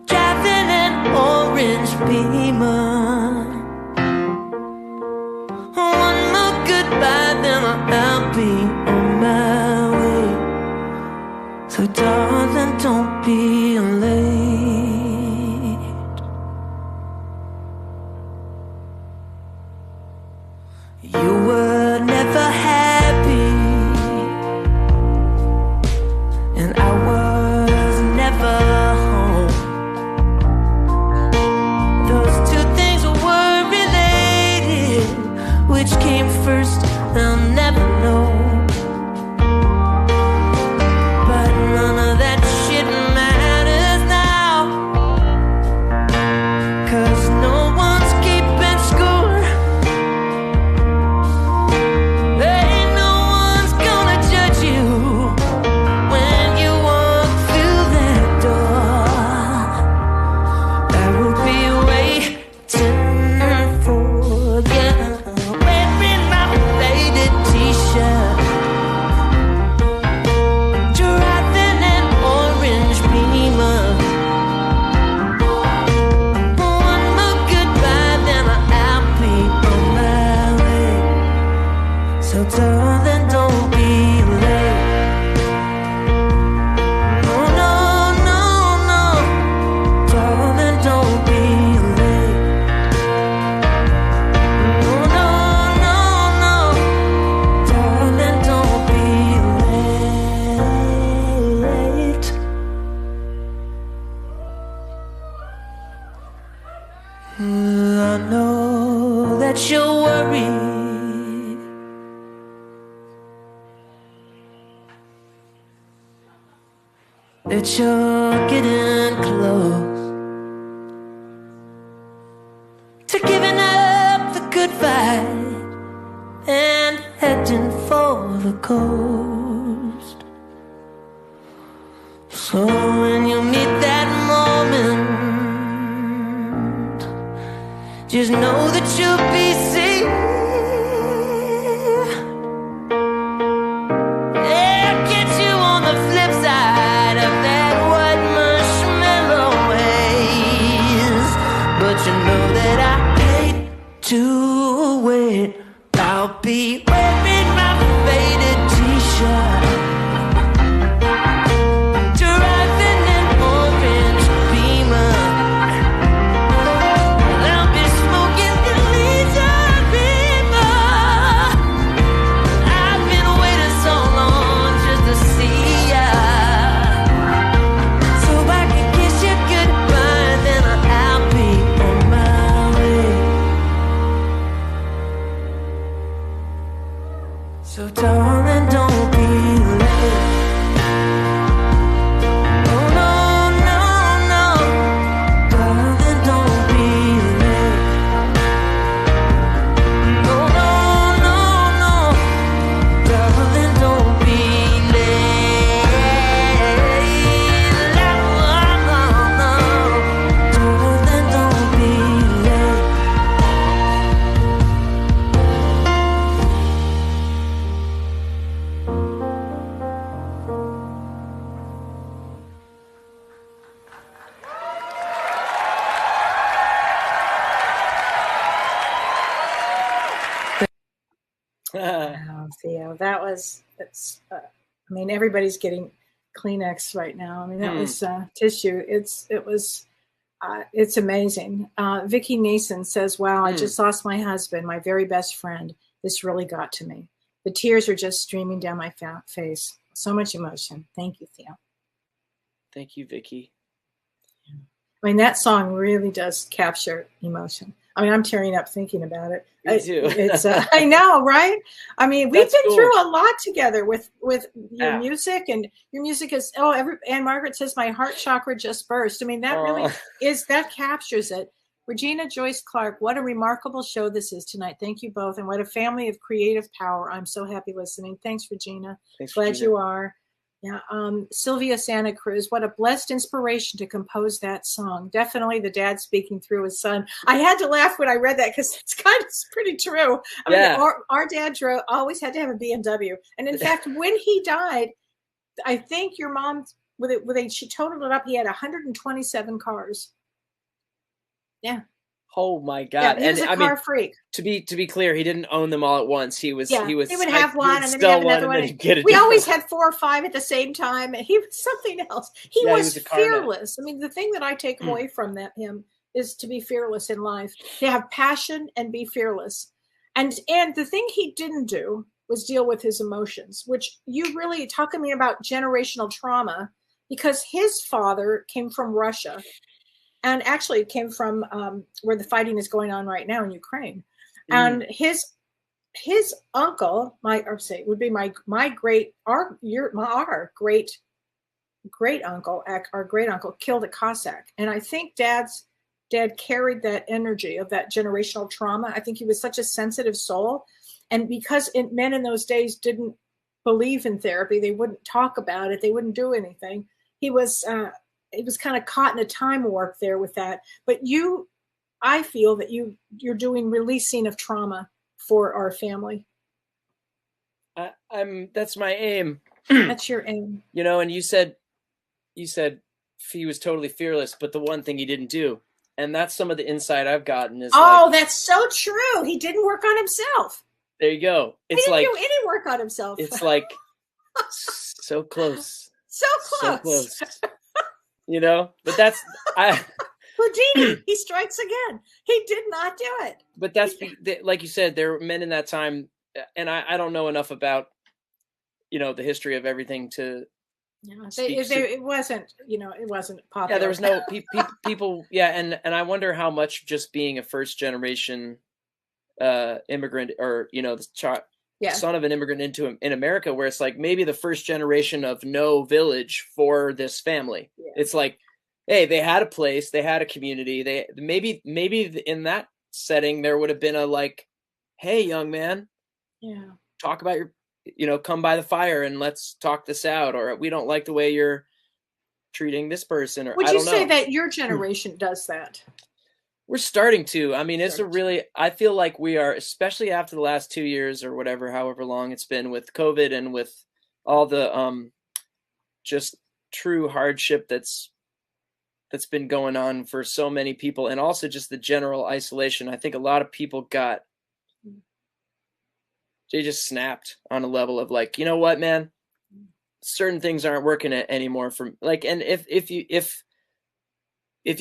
driving an orange Beamer. One more goodbye, then I'll be on my way. So darling, don't be late. You were never happy, and I was never home. Those two things were related. Which came first, I'll never know. But none of that shit matters now, 'cause no one's keeping score. Ain't no one's gonna judge you when you walk through that door. I will be waiting for you, wearing my faded t-shirt, driving an orange Beamer. One more goodbye, then I'll be on my way. So darling, don't be late. No, no, no, no. Darling, don't be late. No, no, no, no. Darling, don't be late. I know that you're worried, that you're getting close to giving up the good fight and heading for the coast. So when you meet that moment, just know that you'll be safe. Yeah, get you on the flip side of that white marshmallow haze. But you know that I hate to wait. I'll be wearing my faded t-shirt, driving an orange Beamer. I'll be smoking Elysia River. I've been waiting so long just to see ya, so I can kiss you goodbye, then I'll be on my way. So darling, don't be late. Oh no, no, no. Darling, don't be late. No, no, no, no. Darling, don't be late. No, no, no. Darling, don't be late. Wow, Theo, that's I mean, everybody's getting Kleenex right now. I mean, that was tissue. It's amazing. Vicky Neeson says, wow, I just lost my husband, my very best friend. This really got to me. The tears are just streaming down my face. So much emotion. Thank you, Theo. Thank you, Vicky. I mean, that song really does capture emotion. I mean, I'm tearing up thinking about it. Me too. It's I know, right? I mean, we've That's been cool. through a lot together with your Yeah. music, and your music is and Margaret says my heart chakra just burst. I mean, that really Aw. that captures it. Regina Joyce Clark, what a remarkable show this is tonight. Thank you both, and what a family of creative power. I'm so happy listening. Thanks, Regina. Thanks, Glad Regina. you are. Yeah, Sylvia Santa Cruz, what a blessed inspiration to compose that song. Definitely the dad speaking through his son. I had to laugh when I read that because it's pretty true. I mean, our dad always had to have a BMW. And in fact, when he died, I think your mom, she totaled it up, he had 127 cars. Yeah. Oh my God! Yeah, he was a car freak. To be clear, he didn't own them all at once. He would have one and then sell have another one. And then he'd get We always had 4 or 5 at the same time. And he was something else. He was fearless. I mean, the thing that I take away from him is to be fearless in life, to have passion and be fearless. And the thing he didn't do was deal with his emotions, which you really talking to me about generational trauma, because his father came from Russia. And actually it came from where the fighting is going on right now in Ukraine. And his uncle, would be our great uncle killed a Cossack. And I think dad carried that energy of that generational trauma. I think he was such a sensitive soul. And because men in those days didn't believe in therapy, they wouldn't talk about it, they wouldn't do anything. He was kind of caught in a time warp there with that. But I feel that you're doing releasing of trauma for our family. That's my aim. That's your aim. You know, and you said he was totally fearless, but the one thing he didn't do, and that's some of the insight I've gotten is that's so true. He didn't work on himself. There you go. He didn't do any work on himself. It's like so close. So close. You know, but that's Houdini. He strikes again. He did not do it. But that's like you said, there were men in that time, and I don't know enough about, the history of everything to. It wasn't, it wasn't popular. Yeah, there was no people. Yeah, and I wonder how much just being a first generation immigrant, or the son of an immigrant in America, where it's like maybe the first generation of no village for this family. Yeah. It's like, hey, they had a place, they had a community. They maybe in that setting there would have been a like, hey, young man, talk about your, come by the fire and let's talk this out, or we don't like the way you're treating this person, or would you say that your generation does that? We're starting to. I mean, I feel like we are, especially after the last 2 years or whatever, however long it's been with COVID and with all the just true hardship that's been going on for so many people, and also just the general isolation. I think a lot of people they just snapped on a level of like, you know what, man, certain things aren't working anymore for like, and if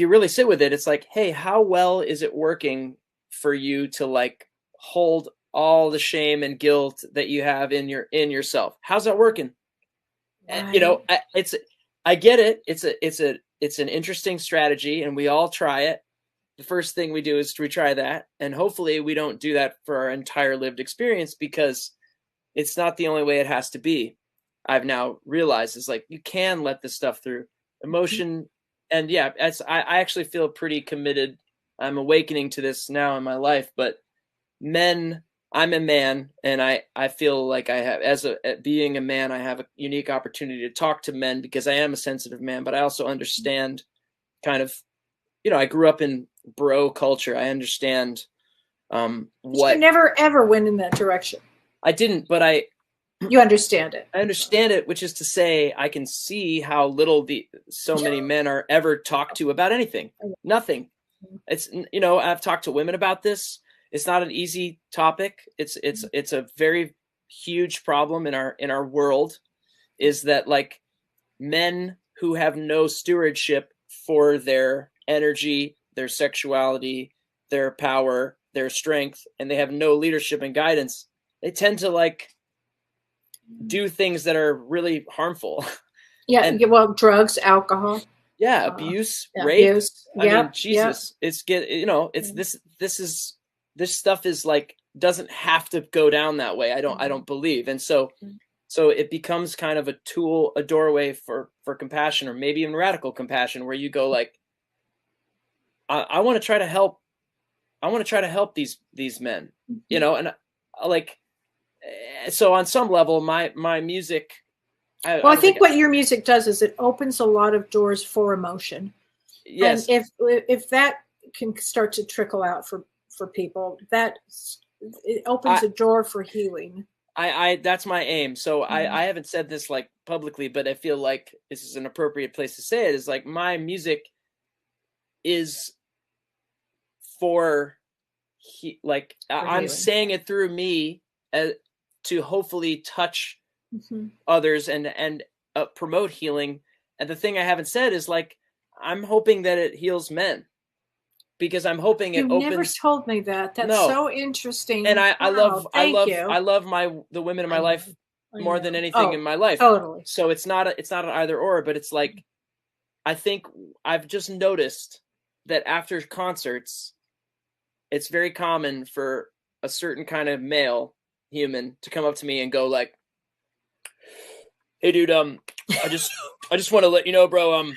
you really sit with it, it's like, hey, how well is it working for you to like hold all the shame and guilt that you have in yourself? How's that working? Right. I get it. It's an interesting strategy, and we all try it. The first thing we do is we try that, and hopefully we don't do that for our entire lived experience, because it's not the only way it has to be. I've now realized is like, you can let this stuff through emotion. And yeah, I actually feel pretty committed. I'm awakening to this now in my life, but I'm a man, and I feel like I have, being a man, I have a unique opportunity to talk to men because I am a sensitive man, but I also understand kind of, I grew up in bro culture. I understand what. You never ever went in that direction. I didn't, but you understand it. I understand it, which is to say, I can see how little so many men are ever talked to about anything. Nothing. It's, I've talked to women about this. It's not an easy topic. It's a very huge problem in our world, is that like men who have no stewardship for their energy, their sexuality, their power, their strength, and they have no leadership and guidance, they tend to like do things that are really harmful. Yeah. Drugs, alcohol. Yeah, abuse, yeah, rape. abuse. I mean, Yep, Jesus, it's it's this stuff is like doesn't have to go down that way. I don't believe. And so it becomes kind of a tool, a doorway for compassion, or maybe even radical compassion, where you go like, I want to try to help. I want to try to help these men, and like, so on some level, my music. I think what your music does is it opens a lot of doors for emotion. Yes. And if that can start to trickle out for people, that it opens a door for healing. That's my aim. So I haven't said this like publicly, but I feel like this is an appropriate place to say it, is like my music is for I'm saying it through me to hopefully touch others and promote healing. And the thing I haven't said is like, I'm hoping that it heals men, because I'm hoping it opens. You never told me that. That's so interesting. And I love the women in my life more than anything in my life. Totally. So it's not an either or, but it's like, I think I've just noticed that after concerts, it's very common for a certain kind of male human to come up to me and go like, "Hey dude, I just want to let you know, bro,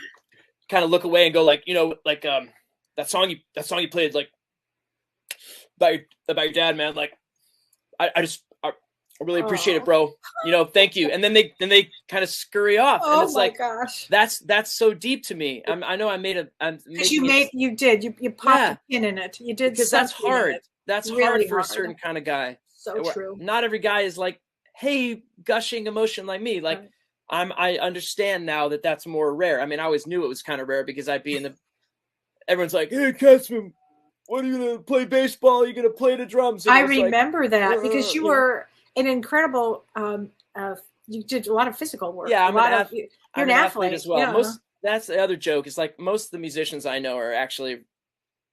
kind of look away and go like, like that song you played like about your dad, man, like I really appreciate it, bro. Thank you." And then they kind of scurry off, and it's like, gosh, that's so deep to me. I know I made a. You popped a pin in it. You did, because that's hard. That's really hard for a certain kind of guy. So true. Not every guy is like, hey, gushing emotion like me. Like, right. I understand now that that's more rare. I mean, I always knew it was kind of rare, because I'd be everyone's like, "Hey, Katzman, what are you gonna play baseball? Are you gonna play the drums?" And I remember that because you were an incredible. You did a lot of physical work. Yeah, you're an athlete as well. Yeah. That's the other joke. Is like most of the musicians I know are actually,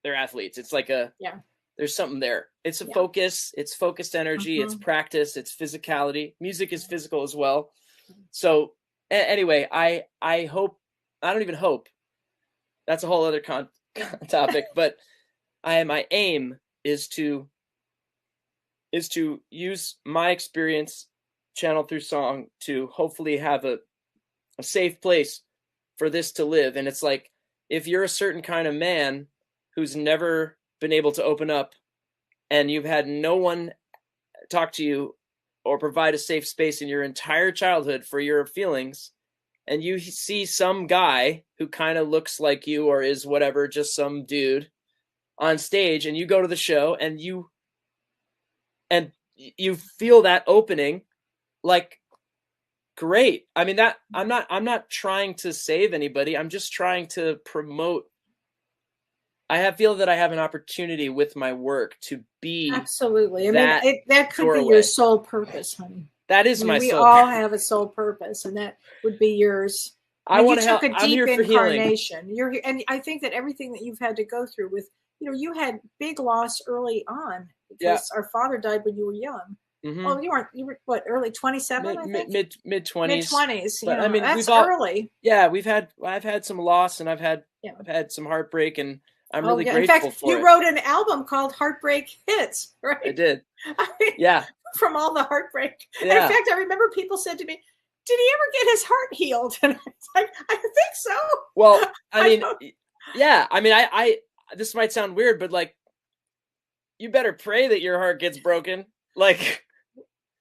they're athletes. It's like there's something there. It's a focus. It's focused energy. It's practice. It's physicality. Music is physical as well. So anyway, I hope. I don't even hope. That's a whole other topic. But my aim is to use my experience channeled through song to hopefully have a safe place for this to live. And it's like, if you're a certain kind of man who's never been able to open up, and you've had no one talk to you or provide a safe space in your entire childhood for your feelings, and you see some guy who kind of looks like you or is whatever, just some dude on stage, and you go to the show and you feel that opening, like, great. I mean, that I'm not trying to save anybody. I'm just trying to promote. I feel that I have an opportunity with my work to be absolutely. I mean, that could be your sole purpose, honey. That is my soul. We all have a soul purpose, and that would be yours. I want to help. I'm here for incarnation. You're here, and I think that everything that you've had to go through with, you had big loss early on because our father died when you were young. Mm-hmm. Well, you were what, early 27? I think mid 20s. Mid 20s. But I mean, that's early. Yeah, I've had some loss, and I've had some heartbreak, and I'm really grateful for it. In fact, you wrote an album called Heartbreak Hits, right? I did. Yeah. From all the heartbreak. Yeah. In fact, I remember people said to me, "Did he ever get his heart healed?" And I was like, "I think so." Well, I mean, I this might sound weird, but like, you better pray that your heart gets broken. Like,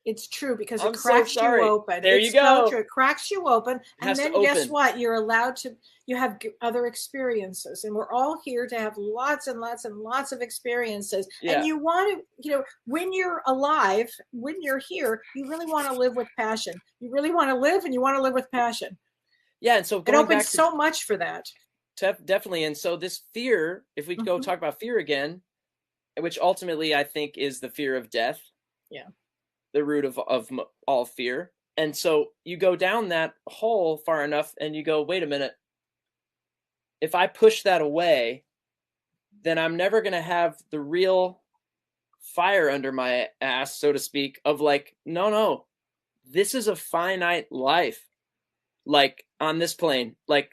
it's true, because it cracks you open. There you go. So true. It cracks you open, and then guess what? You're allowed to. You have other experiences, and we're all here to have lots and lots and lots of experiences. Yeah. And you want to, when you're alive, when you're here, you really want to live with passion. You really want to live, and you want to live with passion. Yeah, and so it opens so much for that. Definitely, and so this fear, if we go talk about fear again, which ultimately I think is the fear of death. Yeah. The root of all fear. And so you go down that hole far enough and you go, wait a minute. If I push that away, then I'm never going to have the real fire under my ass, so to speak, of like, no, this is a finite life. Like, on this plane, like,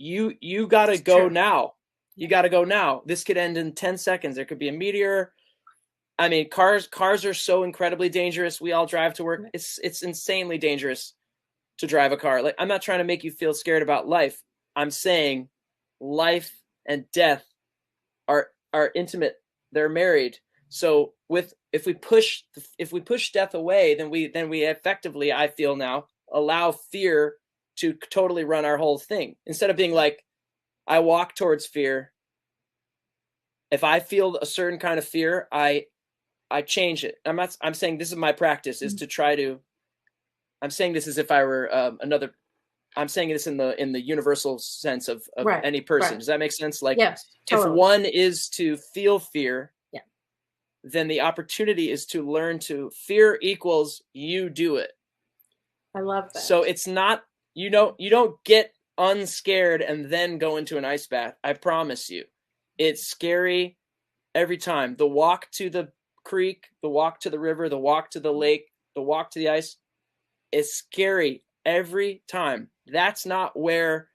you got to go true. now. You got to go now. This could end in 10 seconds. There could be a meteor. I mean, cars are so incredibly dangerous. We all drive to work. It's insanely dangerous to drive a car. Like, I'm not trying to make you feel scared about life. I'm saying life and death are intimate. They're married. So if we push death away, then we effectively, I feel now, allow fear to totally run our whole thing. Instead of being like, I walk towards fear. If I feel a certain kind of fear, I change it. I'm saying this is my practice, is to try to, I'm saying this as if I were I'm saying this in the universal sense of Right, any person. right. Does that make sense? Like, Yes, totally. if one is to feel fear, Yeah. then the opportunity is to learn to fear equals you do it. I love that. So it's not, you don't get unscared and then go into an ice bath. I promise you. It's scary every time. The walk to the creek, the walk to the river, the walk to the lake, the walk to the ice is scary every time. That's not where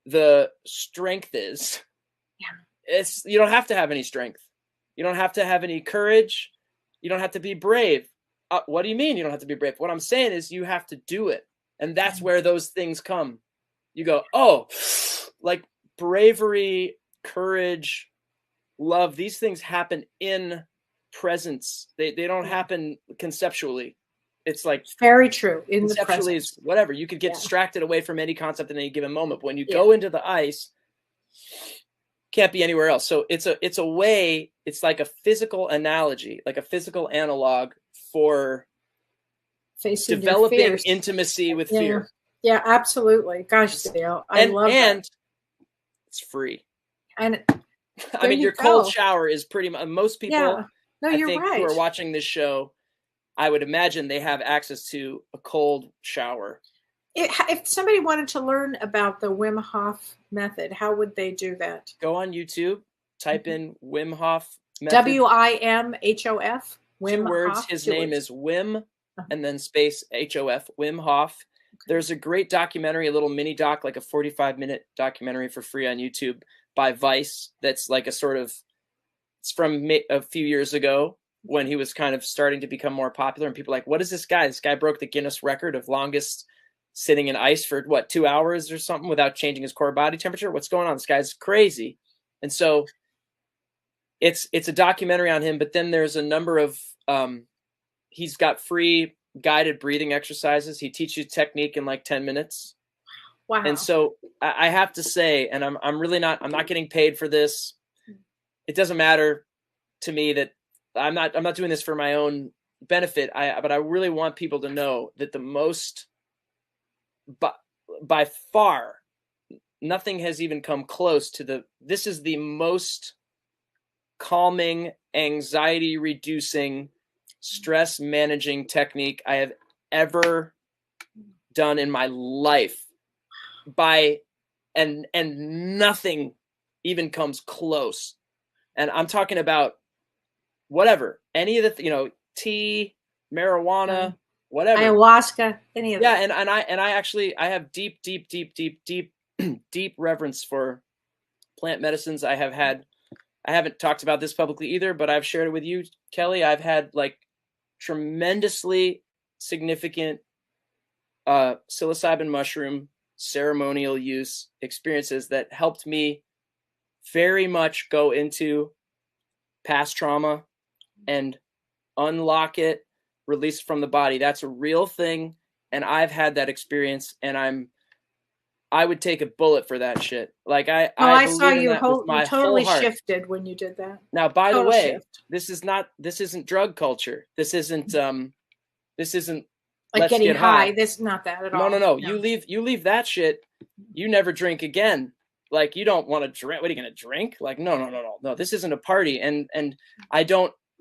the strength is. Yeah. You don't have to have any strength. You don't have to have any courage. You don't have to be brave. What do you mean you don't have to be brave? What I'm saying is you have to do it. And that's where those things come. You go, oh, like bravery, courage, love, these things happen in presence. They don't happen conceptually. It's like very true. In the conceptually presence. is whatever. You could get distracted away from any concept in any given moment. But when you go into the ice, can't be anywhere else. So it's a way, it's like a physical analogy, like a physical analog for facing developing intimacy with fear. Yeah, absolutely. Gosh, Theo, I love that. And it's free. And I mean, your cold shower is pretty much, most people, yeah. No, you're I think, right. who are watching this show, I would imagine they have access to a cold shower. If somebody wanted to learn about the Wim Hof method, how would they do that? Go on YouTube, type in Wim Hof method. WIMHOF. Wim 2 words. Hof. His 2 name words. is Wim, and then space HOF, Wim Hof. Okay. There's a great documentary, a little mini doc, like a 45-minute documentary for free on YouTube by Vice. That's like a sort of, it's from a few years ago when he was kind of starting to become more popular, and people are like, what is this guy? This guy broke the Guinness record of longest sitting in ice for 2 hours or something without changing his core body temperature. What's going on? This guy's crazy. And so it's a documentary on him, but then there's a number of, he's got free guided breathing exercises. He teaches technique in like 10 minutes. Wow. And so I have to say, and I'm not getting paid for this. It doesn't matter to me that I'm not doing this for my own benefit. But I really want people to know that the most, by far, nothing has even come close to this is the most calming, anxiety reducing, stress managing technique I have ever done in my life. And nothing even comes close. And I'm talking about whatever, any of the, tea, marijuana, whatever, ayahuasca, any of that. And I have deep reverence for plant medicines. I haven't talked about this publicly either, but I've shared it with you, Kellee. I've had like tremendously significant psilocybin mushroom ceremonial use experiences that helped me very much go into past trauma and unlock it, release it from the body. That's a real thing. And I've had that experience, and I would take a bullet for that shit. Like I saw you totally whole shifted when you did that. Now, by the way, shift. this isn't drug culture. This isn't like let's getting get high. This not that at all. No. You leave that shit. You never drink again. Like, you don't want to drink. What are you going to drink? Like, no. This isn't a party. And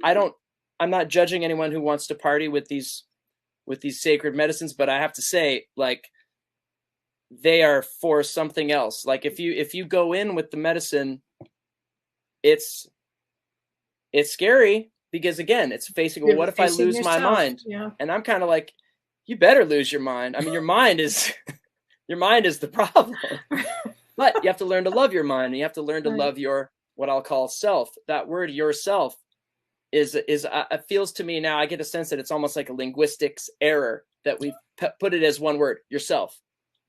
I'm not judging anyone who wants to party with these sacred medicines, but I have to say, like, they are for something else. Like, if you go in with the medicine, it's scary, because again, it's facing, well, what if I lose yourself. My mind? Yeah. And I'm kind of like, you better lose your mind. I mean, your mind is the problem. But you have to learn to love your mind. And you have to learn to Right. love your, what I'll call self. That word yourself is it feels to me now, I get a sense that it's almost like a linguistics error that we put it as one word, yourself.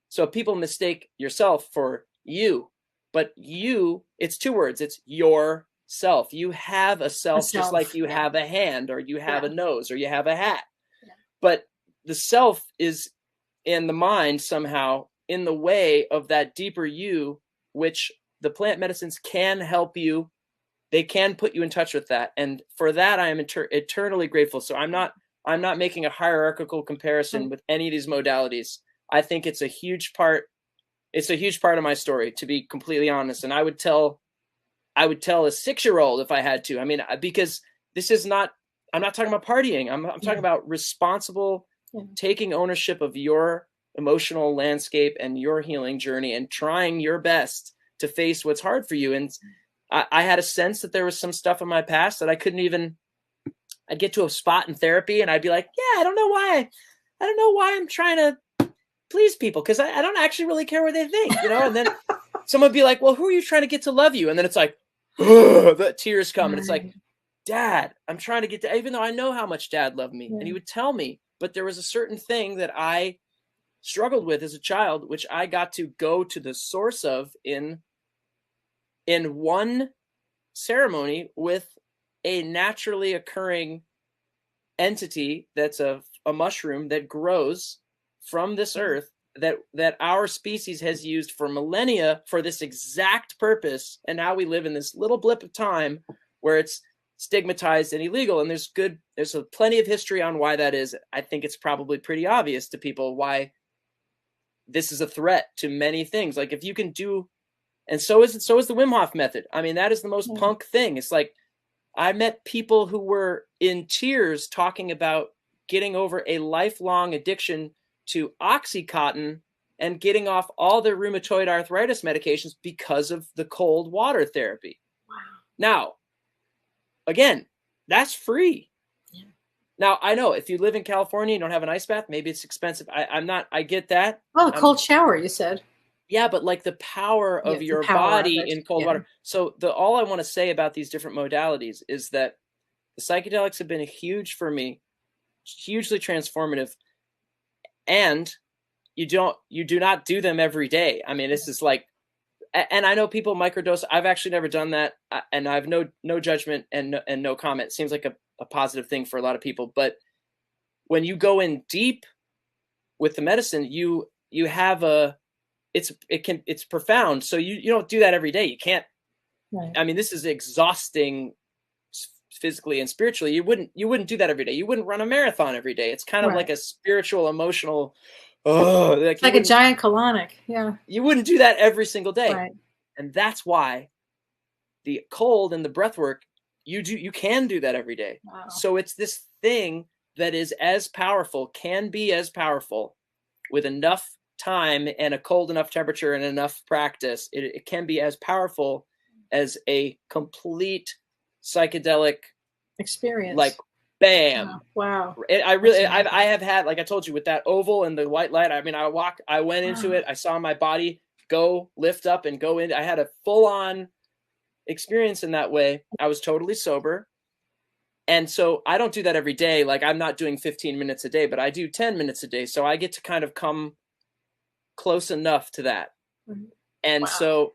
So people mistake yourself for you, but you, it's two words. It's yourself. You have a self, just like you have a hand, or you have a nose, or you have a hat. Yeah. But the self is in the mind somehow in the way of that deeper you, which the plant medicines can help you. They can put you in touch with that. And for that, I am eternally grateful. So I'm not making a hierarchical comparison with any of these modalities. I think it's a huge part. It's a huge part of my story, to be completely honest. And I would tell a 6-year-old if I had to. I mean, because this is not, I'm not talking about partying. I'm talking about responsible, taking ownership of your emotional landscape and your healing journey and trying your best to face what's hard for you. And I had a sense that there was some stuff in my past that I couldn't even, I'd get to a spot in therapy and I'd be like, yeah, I don't know why I'm trying to please people, because I don't actually really care what they think, you know? And then someone would be like, well, who are you trying to get to love you? And then it's like, the tears come and it's like, Dad, I'm trying to get to, even though I know how much Dad loved me and he would tell me, but there was a certain thing that I struggled with as a child, which I got to go to the source of in one ceremony with a naturally occurring entity that's a mushroom that grows from this earth that our species has used for millennia for this exact purpose. And now we live in this little blip of time where it's stigmatized and illegal. And there's plenty of history on why that is. I think it's probably pretty obvious to people why this is a threat to many things. Like if you can do, and so is the Wim Hof method. I mean, that is the most punk thing. It's like, I met people who were in tears talking about getting over a lifelong addiction to Oxycontin and getting off all their rheumatoid arthritis medications because of the cold water therapy. Wow. Now, again, that's free. Yeah. Now, I know if you live in California, you don't have an ice bath, maybe it's expensive. I get that. Well, a cold shower, you said. Yeah, but like the power of your body in cold water. So all I want to say about these different modalities is that the psychedelics have been huge for me, hugely transformative. And you do not do them every day. I mean, this is like, and I know people microdose. I've actually never done that. And I have no judgment and no comment. It seems like a positive thing for a lot of people. But when you go in deep with the medicine, you have it's profound. So you don't do that every day. You can't, right. I mean, this is exhausting physically and spiritually. You wouldn't do that every day. You wouldn't run a marathon every day. It's kind of like a spiritual, emotional, like a giant colonic. Yeah. You wouldn't do that every single day. Right. And that's why the cold and the breath work, you can do that every day. Wow. So it's this thing that is as powerful, can be as powerful with enough time and a cold enough temperature and enough practice. It can be as powerful as a complete psychedelic experience. Like, bam. Oh, wow. I have had, like I told you, with that oval and the white light. I mean, I went into it. I saw my body go lift up and go in. I had a full on experience in that way. I was totally sober. And so I don't do that every day. Like I'm not doing 15 minutes a day, but I do 10 minutes a day. So I get to kind of come close enough to that. Mm-hmm. And so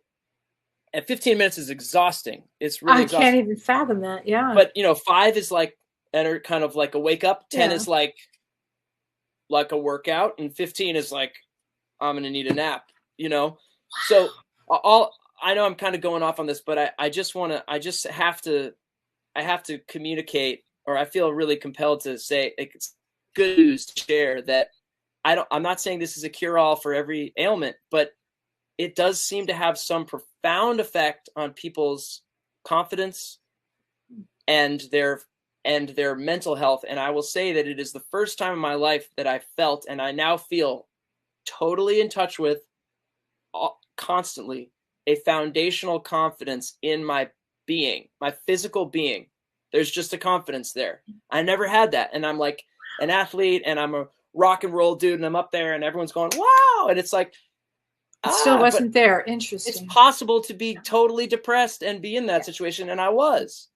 at 15 minutes is exhausting. It's really exhausting. I can't even fathom that. Yeah. But 5 is like kind of like a wake up. 10 is like a workout, and 15 is like, I'm going to need a nap, Wow. So I know I'm kind of going off on this, but I have to communicate, or I feel really compelled to say it's good news to share that I'm not saying this is a cure all for every ailment, but it does seem to have some profound effect on people's confidence and their mental health. And I will say that it is the first time in my life that I felt, and I now feel totally in touch with constantly, a foundational confidence in my being, my physical being. There's just a confidence there. I never had that. And I'm like an athlete and I'm a rock and roll dude and I'm up there and everyone's going, wow. And it's like, It still but wasn't there. it's Interesting. possible to be totally depressed and be in that situation. And I was.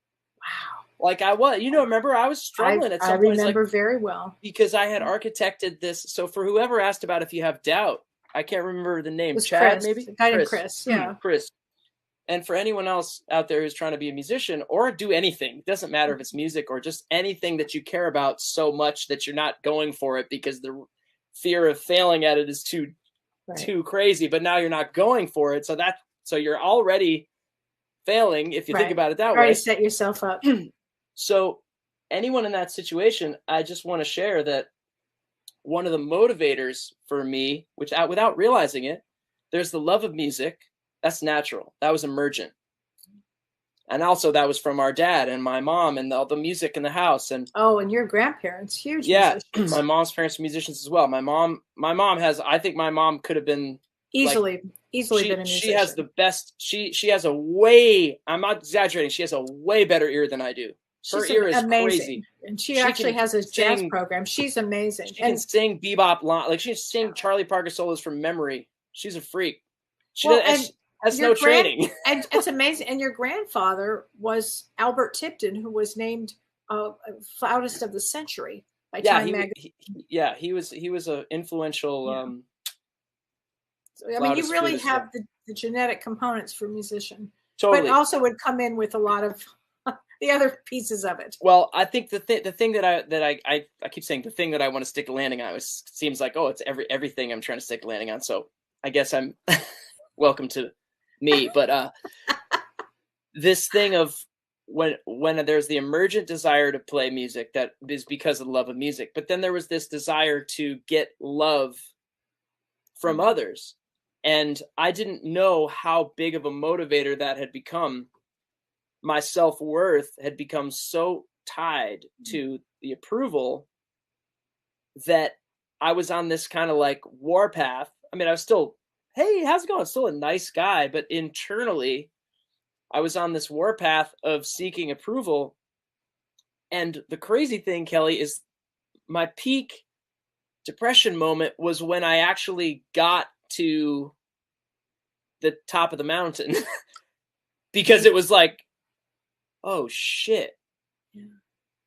Wow. Like I was, remember I was struggling at I some point. remember very well. Because I had architected this. So for whoever asked about if you have doubt, I can't remember the name. It was Chad, Chris. maybe? A guy named Chris, yeah. Chris. And for anyone else out there who's trying to be a musician or do anything, it doesn't matter if it's music or just anything that you care about so much that you're not going for it because the fear of failing at it is too crazy, but now you're not going for it. So you're already failing if you think about it that way. Already set yourself up. So anyone in that situation, I just want to share that one of the motivators for me, which without realizing it, there's the love of music. That's natural. That was emergent. And also that was from our dad and my mom and all the music in the house. And and your grandparents, huge musicians. My mom's parents were musicians as well. My mom I think my mom could have been easily been a musician. She has the best, she has a way, I'm not exaggerating, she has a way better ear than I do. Her ear is amazing. Crazy. And she actually has a jazz program. She's amazing. She can sing bebop, like she can sing Charlie Parker solos from memory. She's a freak. She has no training. And it's amazing. And your grandfather was Albert Tipton, who was named Flautist of the Century by Time Magazine. He was an influential. I mean, you really have the genetic components for musician, totally. But also would come in with a lot of the other pieces of it. Well, I think the thing that I keep saying, the thing that I want to stick a landing on, seems like it's everything I'm trying to stick a landing on. So I guess I'm welcome to me, but this thing of when there's the emergent desire to play music, that is because of the love of music, but then there was this desire to get love from others, and I didn't know how big of a motivator that had become. My self-worth had become so tied to the approval that I was on this kind of like warpath. I mean, I was still, hey, how's it going? Still a nice guy. But internally, I was on this warpath of seeking approval. And the crazy thing, Kellee, is my peak depression moment was when I actually got to the top of the mountain because it was like, oh shit,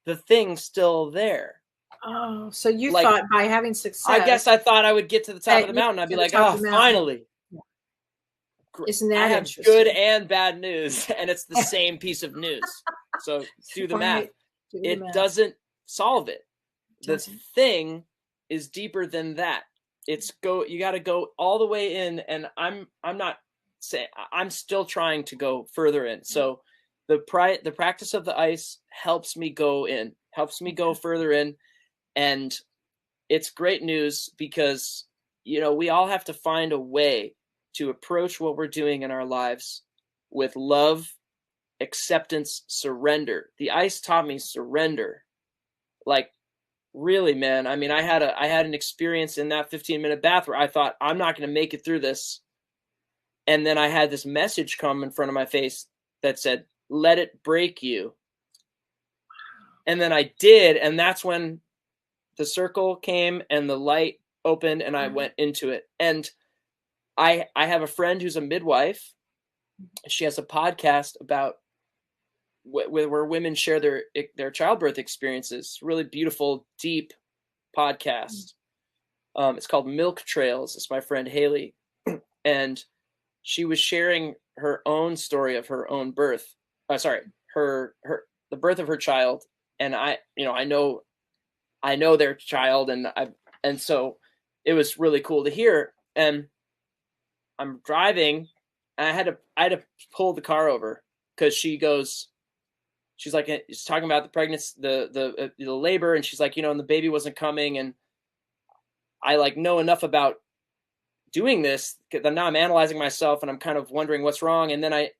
the thing's still there. Oh, so you thought by having success, I guess I thought I would get to the top of the mountain. I'd be like, oh, finally. Isn't that I have good and bad news, and it's the same piece of news. So do the math. It doesn't solve it. The thing is deeper than that. You got to go all the way in, and I'm not saying, I'm still trying to go further in. So the practice of the ice helps me go further in, and it's great news because we all have to find a way to approach what we're doing in our lives with love, acceptance, surrender. The ice taught me surrender. Like, really, man. I mean, I had an experience in that 15-minute bath where I thought, I'm not going to make it through this. And then I had this message come in front of my face that said, let it break you. And then I did. And that's when the circle came and the light opened and I went into it. And I have a friend who's a midwife. She has a podcast about where women share their childbirth experiences. Really beautiful, deep podcast. It's called Milk Trails. It's my friend Haley. And she was sharing her own story of her own birth. The birth of her child. And I know their child, and so it was really cool to hear. And I'm driving, and I had to pull the car over because she's talking about the pregnancy, the labor, and she's like, and the baby wasn't coming, and I know enough about doing this that now I'm analyzing myself, and I'm kind of wondering what's wrong. And then I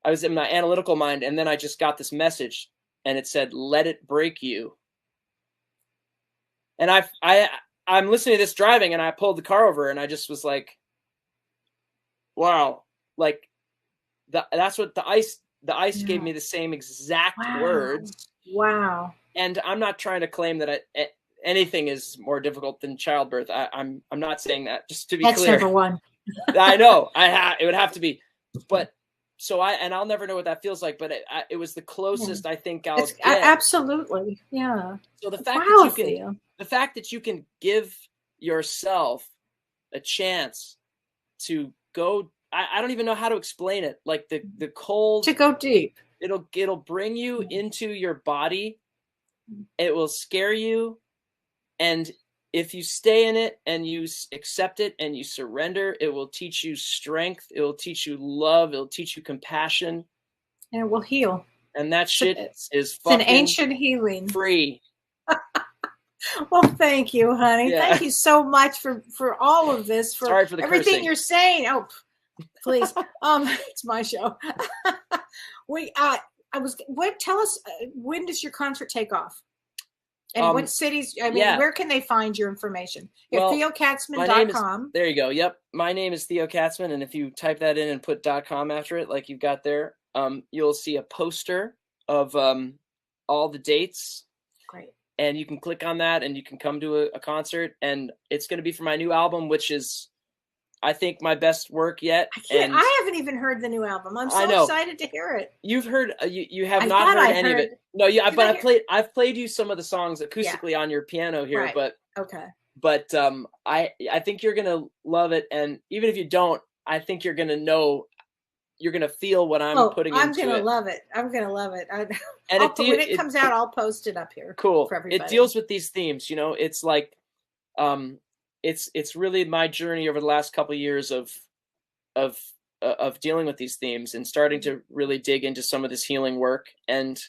was in my analytical mind, and then I just got this message, and it said, "Let it break you." And I'm listening to this driving, and I pulled the car over, and I just was like, wow, that's what the ice gave me the same exact words. Wow. And I'm not trying to claim that anything is more difficult than childbirth. I'm not saying that, just to be clear. That's number one. I know. It would have to be, but I'll never know what that feels like. But it was the closest I think I'll get. Absolutely, yeah. So the fact that you can give yourself a chance to go. I don't even know how to explain it. Like the cold to go deep. It'll bring you into your body. It will scare you, and if you stay in it and you accept it and you surrender, it will teach you strength. It will teach you love. It'll teach you compassion. And it will heal. And that shit is fucking an ancient healing. Free. Well, thank you, honey. Yeah. Thank you so much for all of this, for everything cursing. You're saying. Oh, please. It's my show. Tell us, when does your concert take off? And what cities, where can they find your information? TheoKatzman.com. There you go. Yep. My name is Theo Katzman. And if you type that in and put .com after it, like you've got there, you'll see a poster of all the dates. Great. And you can click on that and you can come to a concert. And it's going to be for my new album, which is, I think, my best work yet. I haven't even heard the new album. I'm so excited to hear it. You've heard, you have not heard any of it. No, I've played you some of the songs acoustically on your piano here, right. but okay. But I think you're gonna love it, and even if you don't, I think you're gonna know, you're gonna feel what I'm putting into it. I'm gonna love it. I'm gonna love it. And when it comes out, I'll post it up here. Cool. For everybody. It deals with these themes. It's like, it's really my journey over the last couple of years of dealing with these themes and starting to really dig into some of this healing work and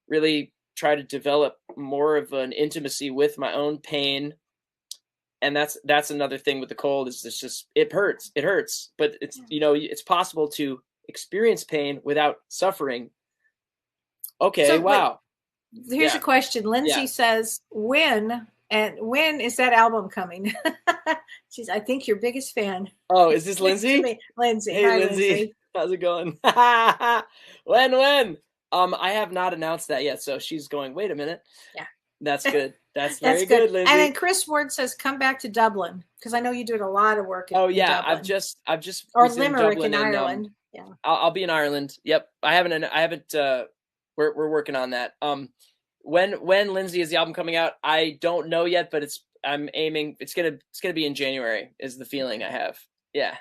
really try to develop more of an intimacy with my own pain. And that's another thing with the cold is it's just, it hurts, but it's, it's possible to experience pain without suffering. Okay. So, wow. Here's a question. Lindsay says, when is that album coming? I think your biggest fan. Oh, is this Lindsay? Lindsay. Hey, Hi, Lindsay. How's it going? When? I have not announced that yet, so she's going, wait a minute. Yeah. That's good. That's very good, Lindsay. And then Chris Ward says, come back to Dublin, because I know you do a lot of work in Dublin. I've just or Limerick in Ireland. Yeah. I'll be in Ireland. Yep. I haven't we're working on that. When Lindsay, is the album coming out? I don't know yet, but I'm aiming. It's gonna be in January. Is the feeling I have? Yeah.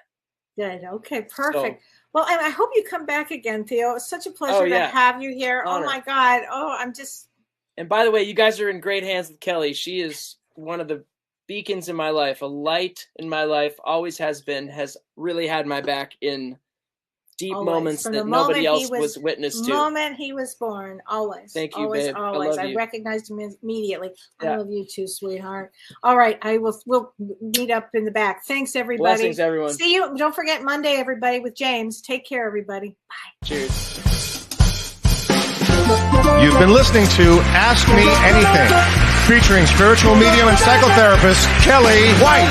Good. Okay. Perfect. So, well, and I hope you come back again, Theo. It's such a pleasure to have you here. Honor. Oh my God. Oh, I'm just. And by the way, you guys are in great hands with Kellee. She is one of the beacons in my life, a light in my life. Always has been. Has really had my back in deep moments that nobody else was witness to. The moment he was born, always. Thank you, always, babe. Always. I recognized him immediately. I love you too, sweetheart. All right, we'll meet up in the back. Thanks, everybody. Blessings, everyone. See you. Don't forget Monday, everybody, with James. Take care, everybody. Bye. Cheers. You've been listening to Ask Me Anything, featuring spiritual medium and psychotherapist Kellee White.